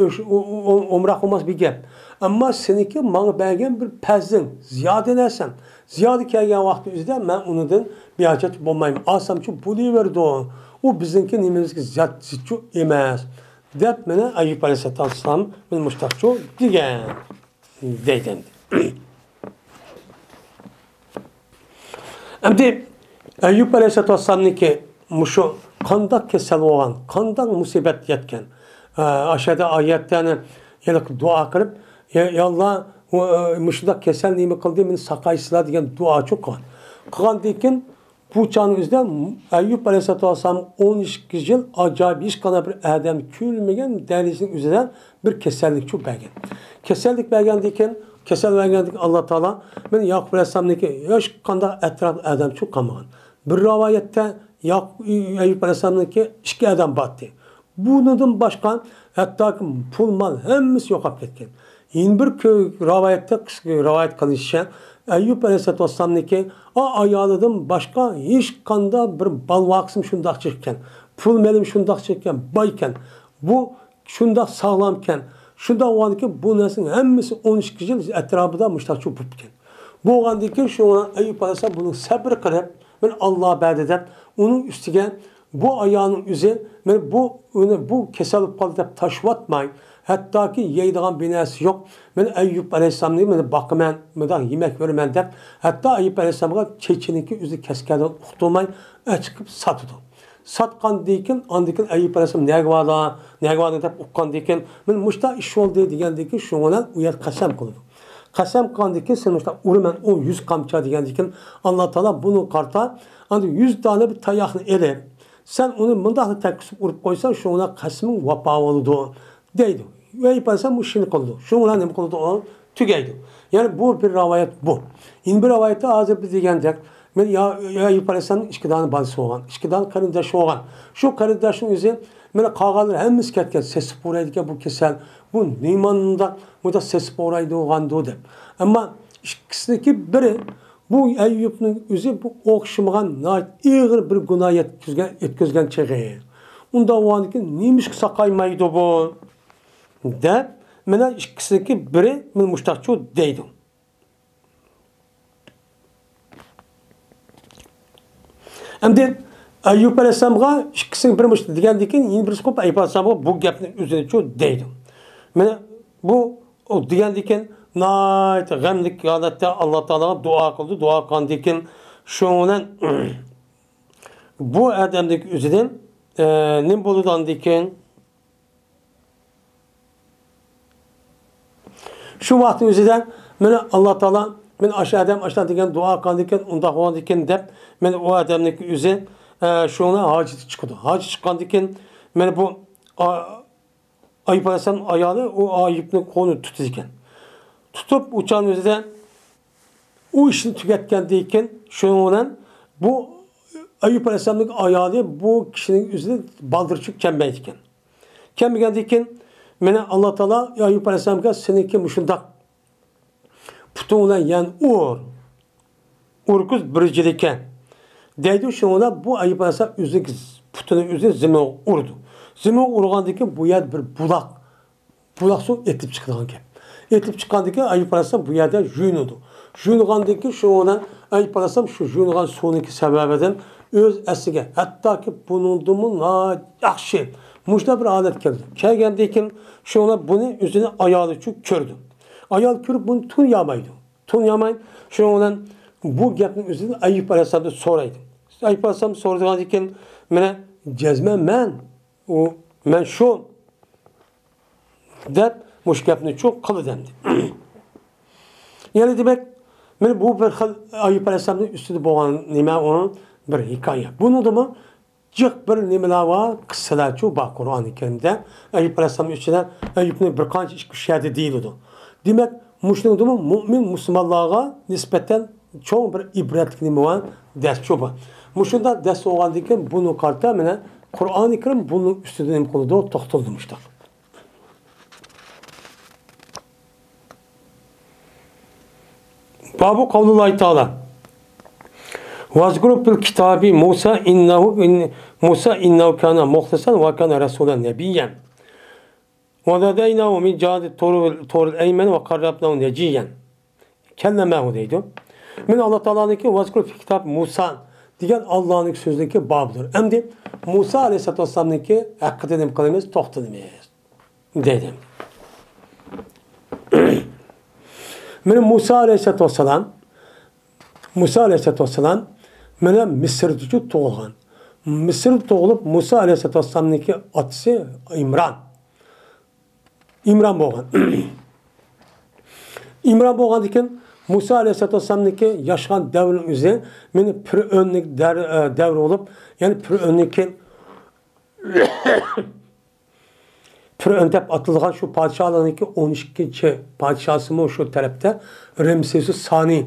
omraq olmaz bir gap. Ama seninki bana belgen bir pezdin ziyade nersen ziyade kelgen vakti üzde ben onundan bir hacet bulmayayım. Asam çünkü buluverdi o. O bizimki nimemizki ziyadçı emez. Dep mene Eyüp Aleyhisselam ben muştakçı digen deyden. Şimdi Eyüp Aleyhisselam'ın ki muşu kandak kesel olan, kandak musibet yetken. Aşağıda ayetten dua kılıp ya Allah muşuda kesel neyimi kıldı beni sakaysıla diyen dua çok kan. Kan deyken bu çağın yüzden Eyüp Aleyhisselam 12 yıl acayip hiç kadar bir adam külmegen derisinin üzerinden bir kesellik çok belgen. Kesellik belgen deyken kesel belgen Allah Teala ben Yakup Aleyhisselam'daki yaş kanda etraf adam çok kanmagan. Bir rivayette Eyüp Aleyhisselam'daki iki adam battı. Bunun başkan hatta pul mal hepsi yok etken. Yine bir köy rivayet kılışan Eyüp Aleyhisselam'daki ayağıdan başka hiç kanda bir balvaksım şundak çekken, pul melim şundak çekken, bayken, bu şundak sağlamken, şundak olandı ki bu nesin hepsi 13 yıl etrafında müştakçı bupken. Bu olandı ki şu an Eyüp Aleyhisselam bunu sabır kılıp ben Allah'a bad edip onun üstüne bu ayağının üzeri bu kesalıp kalıp taşvatmayın. Hatta ki yeydiğen binası yok. Ben Eyüp Aleyhisselam diyeyim, ben bakımen, ben yemek vermem der. Hatta Eyüp Aleyhisselam'a çeçeninki üzeri keskerden kurtulmayın, çıkıp satıdı. Satkan deyken, andikin Eyüp Aleyhisselam neye vardı deyip ukkan deyken, ben muşta iş oldu diyen deyken, şuna uyar kasem kıldı. Kasem kandı ki sen işte urumen o 100 kamça diyen Allah Teala bunu karta, ancak 100 tane bir tayakını ele. Sen onu mındaklı tekisip urup koysan şuna kasımın vapa oldu deydi. Ve Eyüp Aleyhisselam bu işini kıldı. Şuna ne kıldı o tügeydi. Yani bu bir rivayet bu. Yine bir rivayette hazır bir degandek men ya Eyüp Aleyhisselam'ın ikki dana balası olgan, ikki dana qarindoshi olgan. Shu qarindoshning o'zi mana qolganlar hammasi ketgan, sesib o'raydigan bu kasal, bu neymanda muda sesib o'raydi olgandi deb. Ammo ikkisiniki biri bu Eyüp'ning o'zi bu o'xshamagan ig'ir bir gunoh yetkazgan cheg'i. Unda o'g'aniki nemishki saqaymaydi bu deb mana ikkisiniki biri men mushtaqchu deydi. Endi Eyüp Aleyhisselam'a ikkisini bir mushta degandan keyin yana birisi qo'yib Eyüp Aleyhisselam'a bu gapni o'zini deydi. Mana bu o degandan keyin nayt g'amlik holatda Alloh taologa duo qildi. Duo qilgandan keyin shundan bu odamning o'zidan nima bo'ladigan keyin shu vaqt o'zidan mana Alloh taolo men o'sha odam o'sha degan duo qilgandan keyin unda bo'lgandan keyin deb men u odamning o'zi shuni hojati chiqdi. Hojat chiqqandan keyin mana bu Eyüp Aleyhisselam ayoli u Eyüp'ning qo'lini tutdi ekan. Tutib uçan o'zida u ishni tugatgandan keyin shundan bu Eyüp Aleyhisselam'ning ayoli bu kishining o'zida baldirchib kelmaydi ekan. Kelmagandan keyin mana Alloh taolo Eyüp Aleyhisselamga seniki mushundaq putung bilan yan urkuz birjil ekan. Deydi shundan bu Eyüp Aleyhisselam o'zining putini o'zi zimin urdi. Zimin urgandan keyin bu yer bir buloq suv etib chiqadigan gap. Etib chiqqandan keyin Eyüp Aleyhisselam bu yerda yuyunadi. Yuyungandan keyin shundan Eyüp Aleyhisselam shu yuyungan suvniki sababidan o'z asiga hattoki buningdimi yaxshi mushta bir holat keldi. Kelgandan keyin shundan buni o'zini ayoli uchun ko'rdi. Ayol ko'rib buni tunyamaydi. Tunyamay shundan bu gapni o'zini Eyüp Aleyhisselamdan so'raydi. Eyüp Aleyhisselam so'radigan keyin mana jazman men shu deb mush gapni çok qildi endi. Yani demek men bu bir xil Eyüp Aleyhisselamning ustida bo'lgan nima onun bir hikoya. Buningdimi jiq bir nimalar bor, qissalar-chu bor Qur'oni Karimda. Eyüp Aleyhisselamning ichida Eyüpning bir qancha ish kushadi deyiladi. Demek mushuningdimi mu'min musulmonlarga nisbatan cho'ng bir ibratli nima bor, darschu bor. Mushunda dars olgandan keyin buni qarta mana Qur'oni Karim buni ustida nima qildi, to'xtaldi mushtaq. Babu kavlullahi Teala. Vazguru bil kitabi Musa innehu kana muhtasan ve kana rasulen nebiyyen. Ve ladeynahu min cihadi torul eymen ve karrabnahu neciyyen. Kellemehu deydi. Min Allah Teala'nınki vazguru bil kitab Musa diyen Allah'ın sözündeki babıdır. Emdi Musa Aleyhisselatü Vesselam'ınki hakkı dedim kılımız, toxtadımız. Dedim. Benim Musa Aleyhisselatü Vesselam mene Mısır'da doğulgan. Mısır'da doğulup Musa Aleyhisselatü Vesselam'ınki atısı İmran bo'lgan. İmran bo'lgandan Musa Aleyhisselatü Vesselam'ınki yaşagan davrin o'zi meni Fir'avnlik davri olup yani Fir'avniki Fir'avn deb atilgan şu padişahlarınki 12. padişahı mı şu tarafta Ramses Sani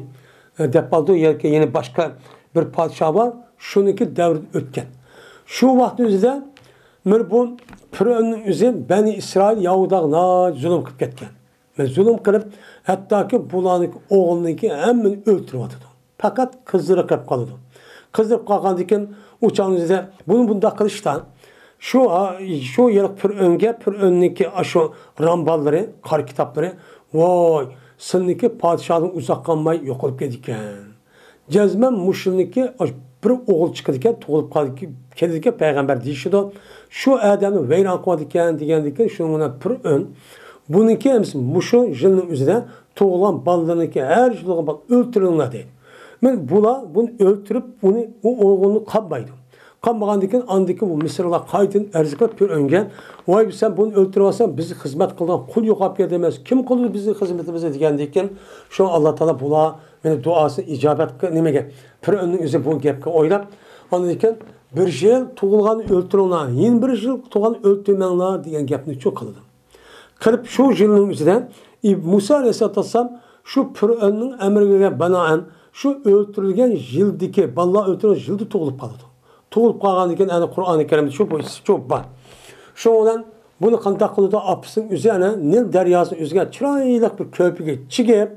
deb aldı yeni başka bir padişah var. Şununki davr o'tgan. Şu vaqt o'zida bu Fir'avnning o'zi Bani İsrail Yahudaga zulm qilib ketgan. Zulm qilib hattoki bularning o'g'ilniki hammani o'ltirib atadi. Faqat qizlari qolib qoladi. Qizlari qolgandan keyin o'chog'ingizda buni bundaq qilishdan şu yıllık Fir'avn'niki şu rambalları, kar kitapları vay sınıki padişahın uzak kalmayı yok olup gidiken. Cezmen muşulniki bir oğul çıkıdiken toğulup kaldiken peygamber deyişi de şu adamı veyran koydiken diken şununla Fir'avn bununki hemsi muşu jılının üzerine toğulan ballarınki her jılının bal öldürülünler değil. Ben bunu öldürüp o oğulunu kapmaydım. Kanmağandıkken andaki bu Mısır'la kaydın erziklat bir öngen. Vay sen bunu öldürürsen bizi hizmet kılan kul yok apya demez. Kim kılır bizi hizmetimize dikendikken şu Allah Teala bula beni duası icabet nemege. Bir önün üzeri bu gepke oylap. Anladıyken bir yıl tuğulgan öldürülen, yeni bir yıl tuğulgan öldürülenler diyen gepini çok kılıdım. Kırıp şu yılın üzerinden Musa Aleyhisselatü Vesselam şu Pür'önün emriga banaen şu öldürülgen yıldaki, balla öldürülgen yıldı toğulup kaldı. Toğulup kalgan iken yani Kur'an-ı Kerim'de çok var. Şu olan bunu kandak kılıda apısın üzerine Nil deryasının üzerine çıraylık bir köpüge çıkıp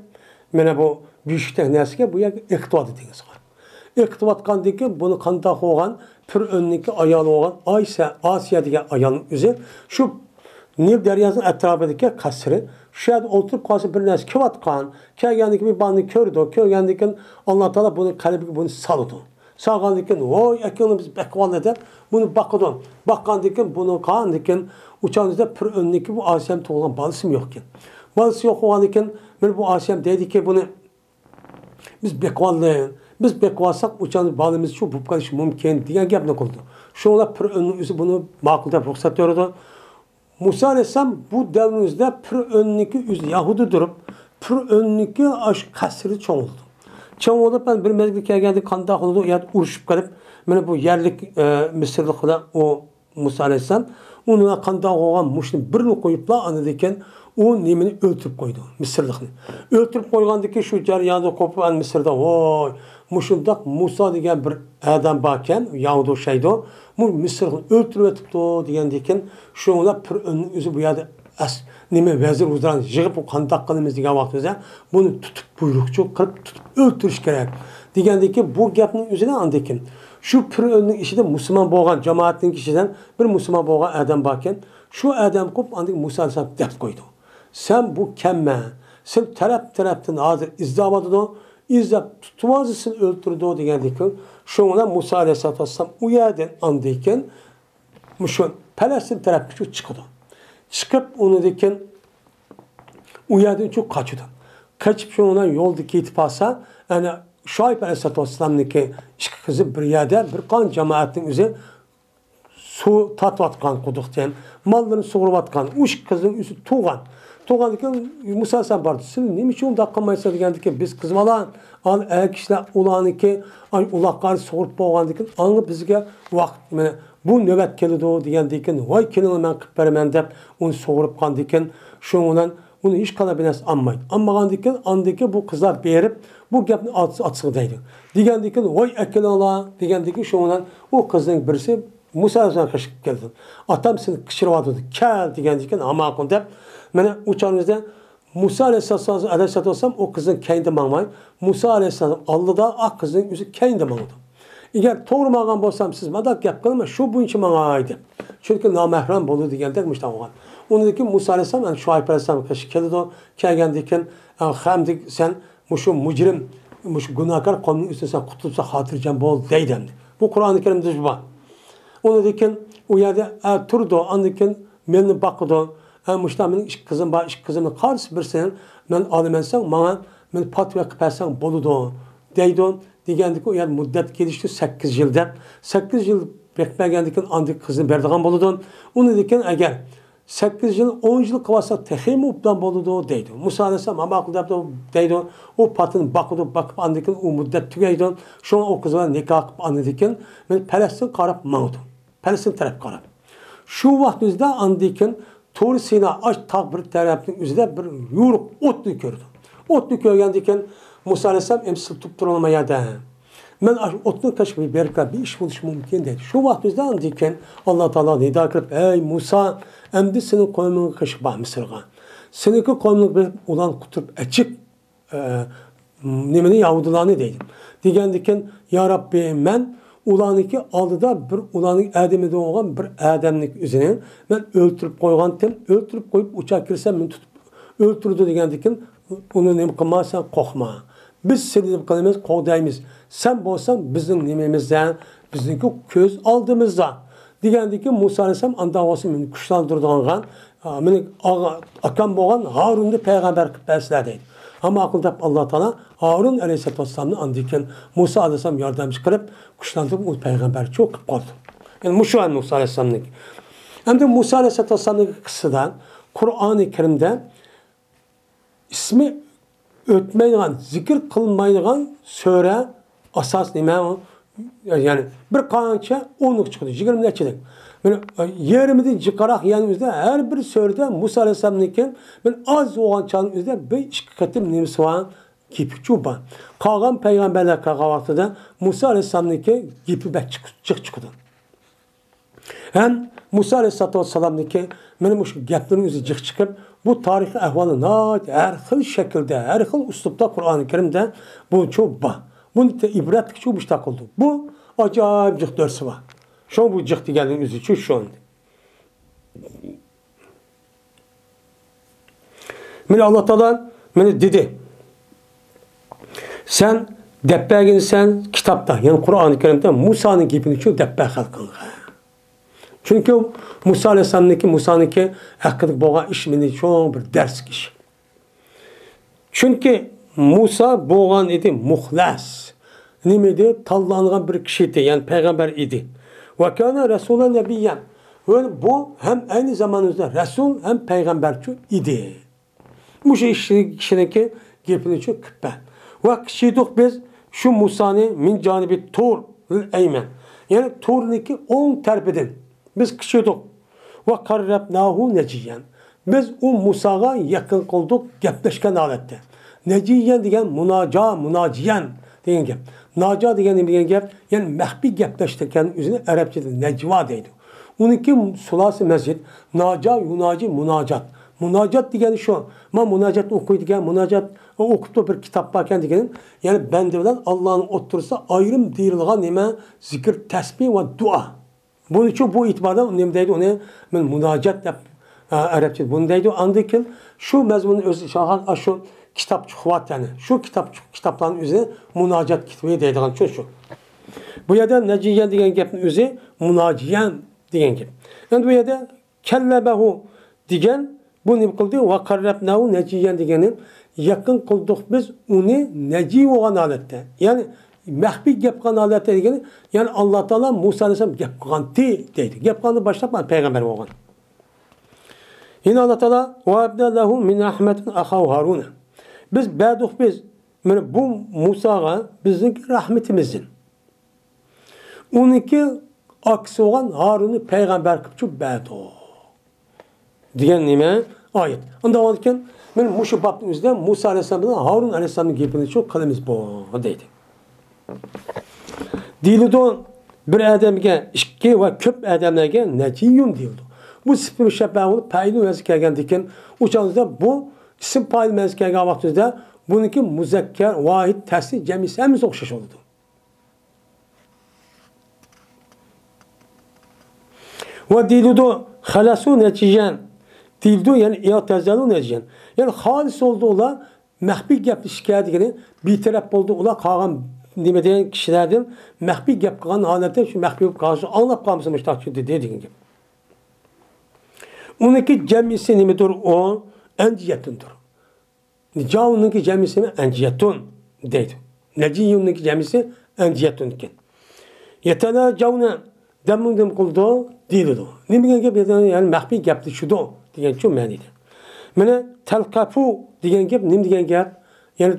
mene bu büyüşten nesike bu yer iktivat ediniz var. İktivat kandaki bunu kandak olan Pür'önniki ayalı olan Asya'daki ayalın üzeri şu Nil deryasının etrafındaki kasırı şu yerde oturup kalsa bir nes kivatkan kelgendeki bir bandı kördü. Kelgendeki Allah Teala bunu kalbi bunu salıdı. Sağgandikin oy ekranı biz bekval eder. Bunu bakıdın. Bakkandikin bunu kandikin uçağınızda Pür'önniki bu Asya'm toğulan balısım yokken. Balısı yok olandikin bu Asya'm dedi ki bunu biz bekvallayın. Biz bekvalsak uçağınız balımız şu bu kadar mümkün diye gap ne oldu. Şu ola Pür'önniki bunu makulda ruhsat yordu. Musa Aleyhisselam bu devrimizde Pür'önniki üzü Yahudi durup Pür'önniki aş kasırı çoğuldu. Çoğulup ben bir mezgil geldi kandak oldu ya uruşup kalıp beni bu yerlik Mısırlıkla o Musa Aleyhisselam onunla kandak olan muşunu birini koyupla anıdayken o nemini öldürüp koydu Mısırlıkını. Öldürüp koygandaki şu ceryanda kopup Mısır'da oy muşundak Musa diyen bir adam bakken Yahudi şeydi o Mısırlıkını öldürüp etipti diyendeyken şu ona Pür'önün üzü bu yerde nime vezir uzran yığıp o kandak kanımız diye vaxtımızda bunu tutup buyrukçu kırıp tutup öldürüş gerek. Diyendeki bu gapının üzerine andekin. Şu Pür'önün işi de Müslüman boğan cemaatin kişiden bir Müslüman boğan adam bakken şu adam kup andik Musa Aleyhisselam dert koydu. Sen bu kemme, sen taraftan hazır izdavadı o, izdap tutmazısın öldürdü o diyendeki şu ona Musa Aleyhisselam uyarden andayken şu Palestin tarafı çıkıyordu. Çıkıp onu diken uyardın çok kaçırdı. Kaçıp şu ona yoldaki itipasa yani Şuayb Aleyhisselam'daki iki kızı bir yerde bir kan cemaatin üzeri su tatvatkan kuduk diyen mallarını soğurvatkan üç kızın üstü tuğan. Tuğan diken Musa Aleyhisselam vardı. Sizin neymiş yolda akılmaysa diyen diken biz kızım alan eğer kişiler ulan ki ulakları soğurup boğan diken anı bizge vakit bu nöbet kelidi o diyendeyken vay kelini ben kıppermen deyip onu soğurup kandiyken şundan onu hiç kalabilmez anmayın. Anmağandayken andaki bu kızlar berip bu gapni atsıqdaydı. Diyendeyken vay ekeli Allah diyendeyken şundan o kızın birisi Musa Aleyhisselam kaşık geldi. Atam seni kışırvadı. Kel diyendeyken ama akın deyip bana uçağınızda Musa Aleyhisselam o kızın kendi mağmayın. Musa Aleyhisselam Allah'da ak kızın yüzü kendi mağmaydı. Eğer doğru mağan bolsam siz madak gap kılma şu bu için bana aydı. Çünkü namehram bolu diyendek müştamagan. Onu dedi ki Musa Aleyhisselam yani Şuayb Aleyhisselam kaşı keldi o kelgendeyken hamdik sen muşu mucrim muşu günahkar kavmin üstüne sen kutulsa hatırcan bol deydemdi. Bu Kur'an-ı Kerim'de var. Onu dedi ki o yerde turdu andayken melini bakıdı. Muştamın iş kızım var iş kızımın karşı bir sen ben alımensen bana ben patva kıpersen boludu deydi. Digendeki o yer müddet gelişti 8 yılda. 8 yıl bekmegandiki andik kızını berdigan boludu. Onu diken eğer 8 yıl 10 yıl kavasa tehim updan boludu deydi. Musa Aleyhisselam ama akılda deydi. O patını bakıp andikin o müddet tügeydi. Şu an o kızına nikah akıp andikin ve Palestin karab mağdu. Palestin taraf karab. Şu vaktimizde andikin Tur Sina aç tak bir tarafının üzerinde bir yuruk otlu gördü. Otlu görgendiken Musa Aleyhisselam emsil tutturulmaya da. Ben otlu kaşık bir iş buluş mümkün değil. Şu vaktimizde andiken Allah Teala nida kırıp ey Musa emdi senin koyumunu kaşık bah Mısır'a. Seninki koyumunu bir ulan kutup açık nemini Yahudilarını deydim. Digendiken ya Rabbi ben ulanıki aldıda bir ulanık Adem'de olan bir Ademlik üzerine ben öldürüp koygandım. Öldürüp koyup uçak girsem beni tutup öldürdü digendiken onu ne kılmazsan korkma. Biz seni kılmamız kovdayımız. Sen bolsan bizim nememizden, bizimki köz aldığımızda. Digendeki Musa Aleyhisselam andağası beni kuşlandırdığından beni akan boğan Harun'da peygamber kıpesler ama akılda Allah Teala Harun Aleyhisselam'ın andiken Musa Aleyhisselam yardımcı kılıp kuşlandırıp o peygamber çok kıpaldı. Yani Musa Aleyhisselam'ın. Hem de Musa Aleyhisselam'ın kısıdan Kur'an-ı Kerim'de ismi ötmeyen, zikir kılmayan söre asas nime o Yani bir qancha 10'luk çıkdı, 20 neçelik. Yani yerimizde çıkarak yanımızda her bir sörde Musa Aleyhisselam'ın ben az olan çağın üzerinde 5 katım nimsi var. Gipi çuba. Kağan peygamberler kağavatıda Musa Aleyhisselam'ın gipi bek çıktı. Hem Musa Aleyhisselam'ın benim şu gapların üzeri çıkıp bu tarihi ahvalına her xil şekilde, her xil üslupta Kur'an-ı Kerim'de bu çuba. Bunun ibret çok müştak oldu. Bu acayip cık dersi var. Şu an bu cık diğerinin üzeri çok şu an. Mene Allah Teala mene dedi. Sen deppegin sen kitapta yani Kur'an-ı Kerim'de Musa'nın gibini çok deppe halkın. Çünkü Musa Musa'nınki hakkında boğan işmini çok bir ders kişi. Çünkü Musa boğan idi muhlas. Nimedi? Tallanılan bir kişiydi. Yani peygamber idi. Ve kana Resulü Nebiyyen. Yani bu hem aynı zamanda Resul hem peygamber idi. Bu şey kişininki gibini çok küppe. Ve kişiydik biz şu Musa'nın min canibi Tur eymen. Yani Tur'niki 10 terpeden. Biz kişiydik. Ve karrabnahu neciyen. Biz o Musa'ya yakın kıldık gepleşken alette. Neciyen diyen munaciyen diyen gep. Naca diyen gep yani mehbi gepleştirken üzerine Arapçada necva deydi. Onunki sulası mescid naca yunaci munacat. Munacat degeni şu. Ma munacat okuyduğun munacat okup bir kitap varken degeni yani bende bilen Allah'ın otursa ayrım deyilgan nime zikir, tesbih ve dua. Bunun için bu itibardan ne deydi onu ben munacat yap Arapça bunu deydi andıkin şu mezmunun özü şahan şu kitap çıkvat yani şu kitapların üzerine munacat kitabı deydiğin şu. Bu yerde neciyen degen gepin özü munaciyen degen gep. Yani bu yerde kellebehu degen bu ne kıldı? Ve karrabnahu neciyen degenin yakın kıldık biz onu neci olan alette. Yani mehbi gep kılan alette degeni yani Allah Teala Musa Aleyhisselam gep kılan deydi. Gep kılanı başlatmadı peygamber olan. Yine Allah Teala ve ebne lehu min rahmetin ahav Harun'a. Biz beduk biz bu Musa'ya bizim rahmetimizin. Onunki aksi olan Harun'u peygamber kıpçı beduk. Diyen nime ayet. Onda olurken benim muşu baktığımızda Musa Aleyhisselam'dan Harun Aleyhisselam'ın gibini çok kalemiz bu deydi. Dilidon bir adamge iki ve köp adamlarga neciyum dildi. Bu sıfır şebbe olup paylı mezkegen diken uçağınızda bu isim paylı mezkegen vaktinde bununki muzekker, vahid, tesli, cemisi hemiz okşaş oldu. Ve dilidon halasu neciyen dildu yani i'tazalun neciyen. Yani halis oldu ola mehbi gep şikayet edildi. Bir taraf oldu ola kalan demeden kişilerden mehbi gep kalan halette şu mehbi karşı anlap kalmışmış takdir dediğin gibi. Onunki cemisi nemedir o? Enciyetundur. Nicavununki cemisi mi? Enciyetun deydi. Neciyununki cemisi enciyetun iken. Yetela cavuna demin kıldı değildi. Nemigen gep yani mehbi gepti şudu diyen çok maniydi. Mene telkafu diyen gep nem diyen gep yani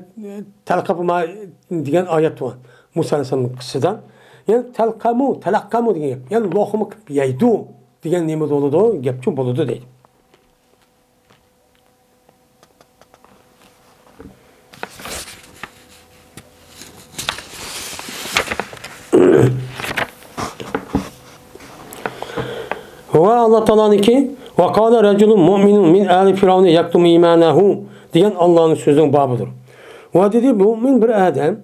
telkafu ma diyen ayet var. Musa Aleyhisselam'ın kısıdan. Yani telakkamu diyen gep. Yani lohumu yaydu diyen nemi doludu gep çok boludu deydi. Ve Allah Teala'nın ki ve kâle reculun mu'minun min âli firavne yaktumu imânehu diyen Allah'ın sözünün babıdır. Ve dedi mümin bir adam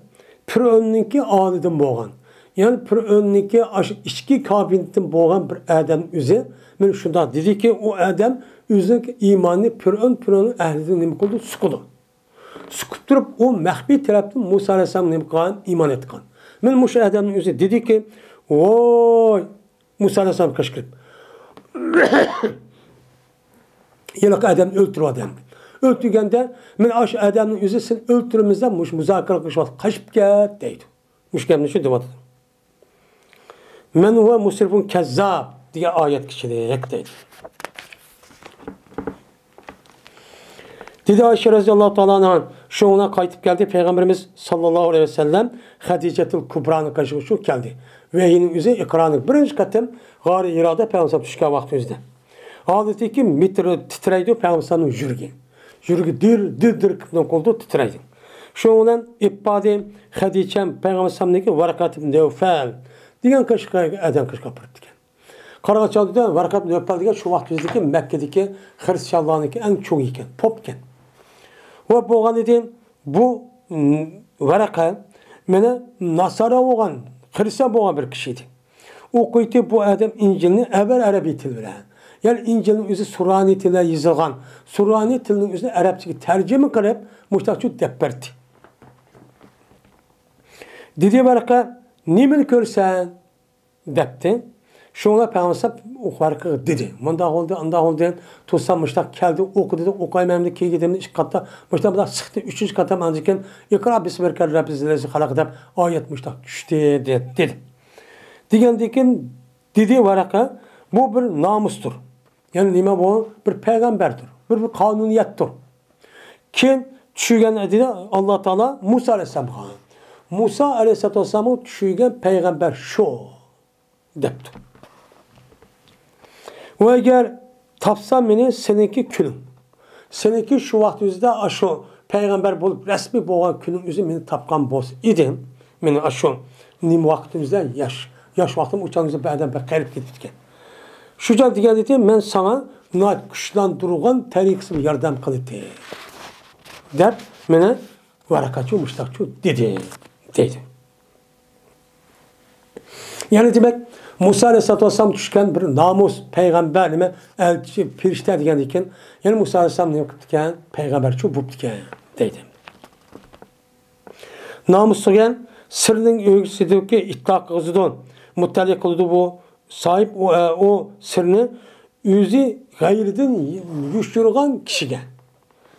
Firavun'unki âlidim boğan. Yani Firavun'unki içki kabiliyetin boğan bir adam üzü. Ben şunda dedi ki o adam üzerindeki imanı Firavun'un ehlinin nemi kıldı? Sıkıldı. Sıkıp durup o mehbi taraftan Musa Aleyhisselam'ın nemi kılan iman etkan. Ben Musa adamın üzü dedi ki oy Musa Aleyhisselam kışkırıp Yalak adam öldürü adam. Öldürgende men aş adamın yüzü sen öldürümüzden muzakara kışvat kaçıp gel deydi. Müşkemli şu devat. Men huve musrifun kezzab diye ayet kişiliğe deydi. Dedi Ayşe radıyallahu ta'ala şuna kayıtıp geldi. Peygamberimiz sallallahu aleyhi ve sellem Hadicetul Kubra'nın karşısına şu geldi. Vehinin yüzü ikranı birinci katım gari irada Peygamber düşken vakti yüzde. Adeti ki mitri titreydi Peygamber'in yürügi. Yürügi dir kıptan koldu titreydi. Şundan ifade Hadice'm Peygamber'in varakatı nevfel diyen kaşıka eden kaşıka pırttık. Karagaçalı'da varakatı nevfel diyen şu vakti yüzdeki Mekke'deki Hristiyanlığındaki en çok iken, pop iken. Ve bu dedim bu varaka mene Nasara olan Hristiyan olan bir kişiydi. Okuydu bu adam İncil'ini evvel Arabi dil bilen. Yani İncil'in üzü Surani dile yazılgan. Surani dilinin üzerine Arapçayı tercüme kılıp müştakçı depperdi. Dedi varaka nimin görsen depti. Şuna Peygamber o varaka dedi. Manda oldu, anda oldu. Tutsam müştak geldi, okudu, okuyamam dedi ki gidelim iş katta. Müştak da sıktı, üçüncü katta manziken ikra bismillahir Rabbizlezi halakadab ayet müştak düştü dedi. Digendikin dedi varaka bu bir namustur. Yani nime bu? Bir peygamberdir. Bir kanuniyettir. Kim düşügen dedi Allah Teala Musa aleyhisselam. Musa aleyhisselam'ı düşügen peygamber şu depti. Ve eğer tapsam beni seninki külüm. Seninki şu vakti yüzde aşu peygamber bulup resmi boğan külüm yüzü beni tapkan boz idim. Beni aşu nim vaktimizde yaş vaktim uçan yüzü benden bekarip gittik. Şuca diyen dedi ben sana nat kuşlandırılan teriksim yardım kılıdı. Der bana varakatçı müştakçı dedi. Yani demek Musa Aleyhisselatü Vesselam düşken bir namus peygamberime elçi pirişte diyen diken yani Musa Aleyhisselam ne yaptıkken peygamberçi bu diken dedi. Namus diyen sırrının öyküsü ki itlak kızıdan muttali kıldı bu sahip o sırrını yüzü gayriden yuşturgan kişiye.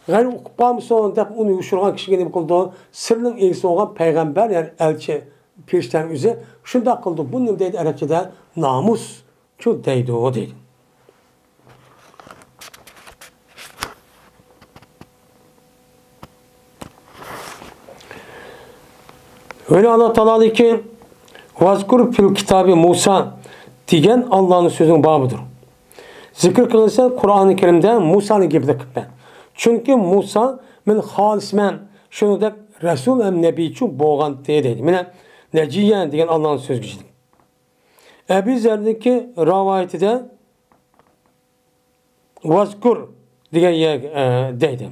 Gayr okupam son dep onu yuşturgan kişiye ne kıldı? Sırrının öyküsü olan peygamber yani elçi pirişten yüzü şunda kıldı. Bunun deydi Arapçada namus çok deydi o deydi. Öyle Allah Teala dedi ki vazkur fil kitabı Musa diyen Allah'ın sözünün babıdır. Zikir kılınsa Kur'an-ı Kerim'de Musa'nın gibi de kıpben. Çünkü Musa min halismen şunu da Resul hem Nebi için boğan diye dedi. Mine Neciyen diyen Allah'ın söz gücüdür. Ebu Zer'deki rivayeti de vazkur diye deydim.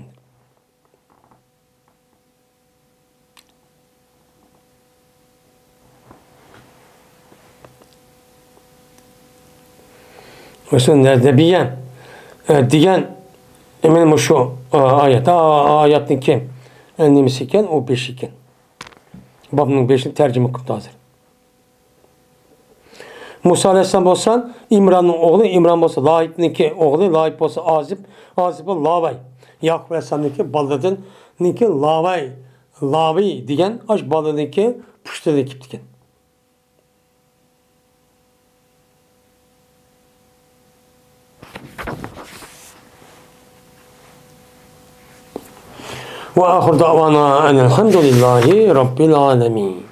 Mesela Nebiyen diyen eminim şu ayetin kim? Nemisi iken o 5 iken. Babının 5'ini tercüme kıldı hazır. Musa Aleyhisselam olsan İmran'ın oğlu, İmran olsa Lahib'ninki oğlu, Lahib olsa Azib, Azib'e Lavay. Yakup Aleyhisselam'ınki Baldad'ınki Lavay, Lavi diyen aç Baldad'ınki Püşte'de ekip diken. Ve ahir davana enelhamdülillahi Rabbil alemin.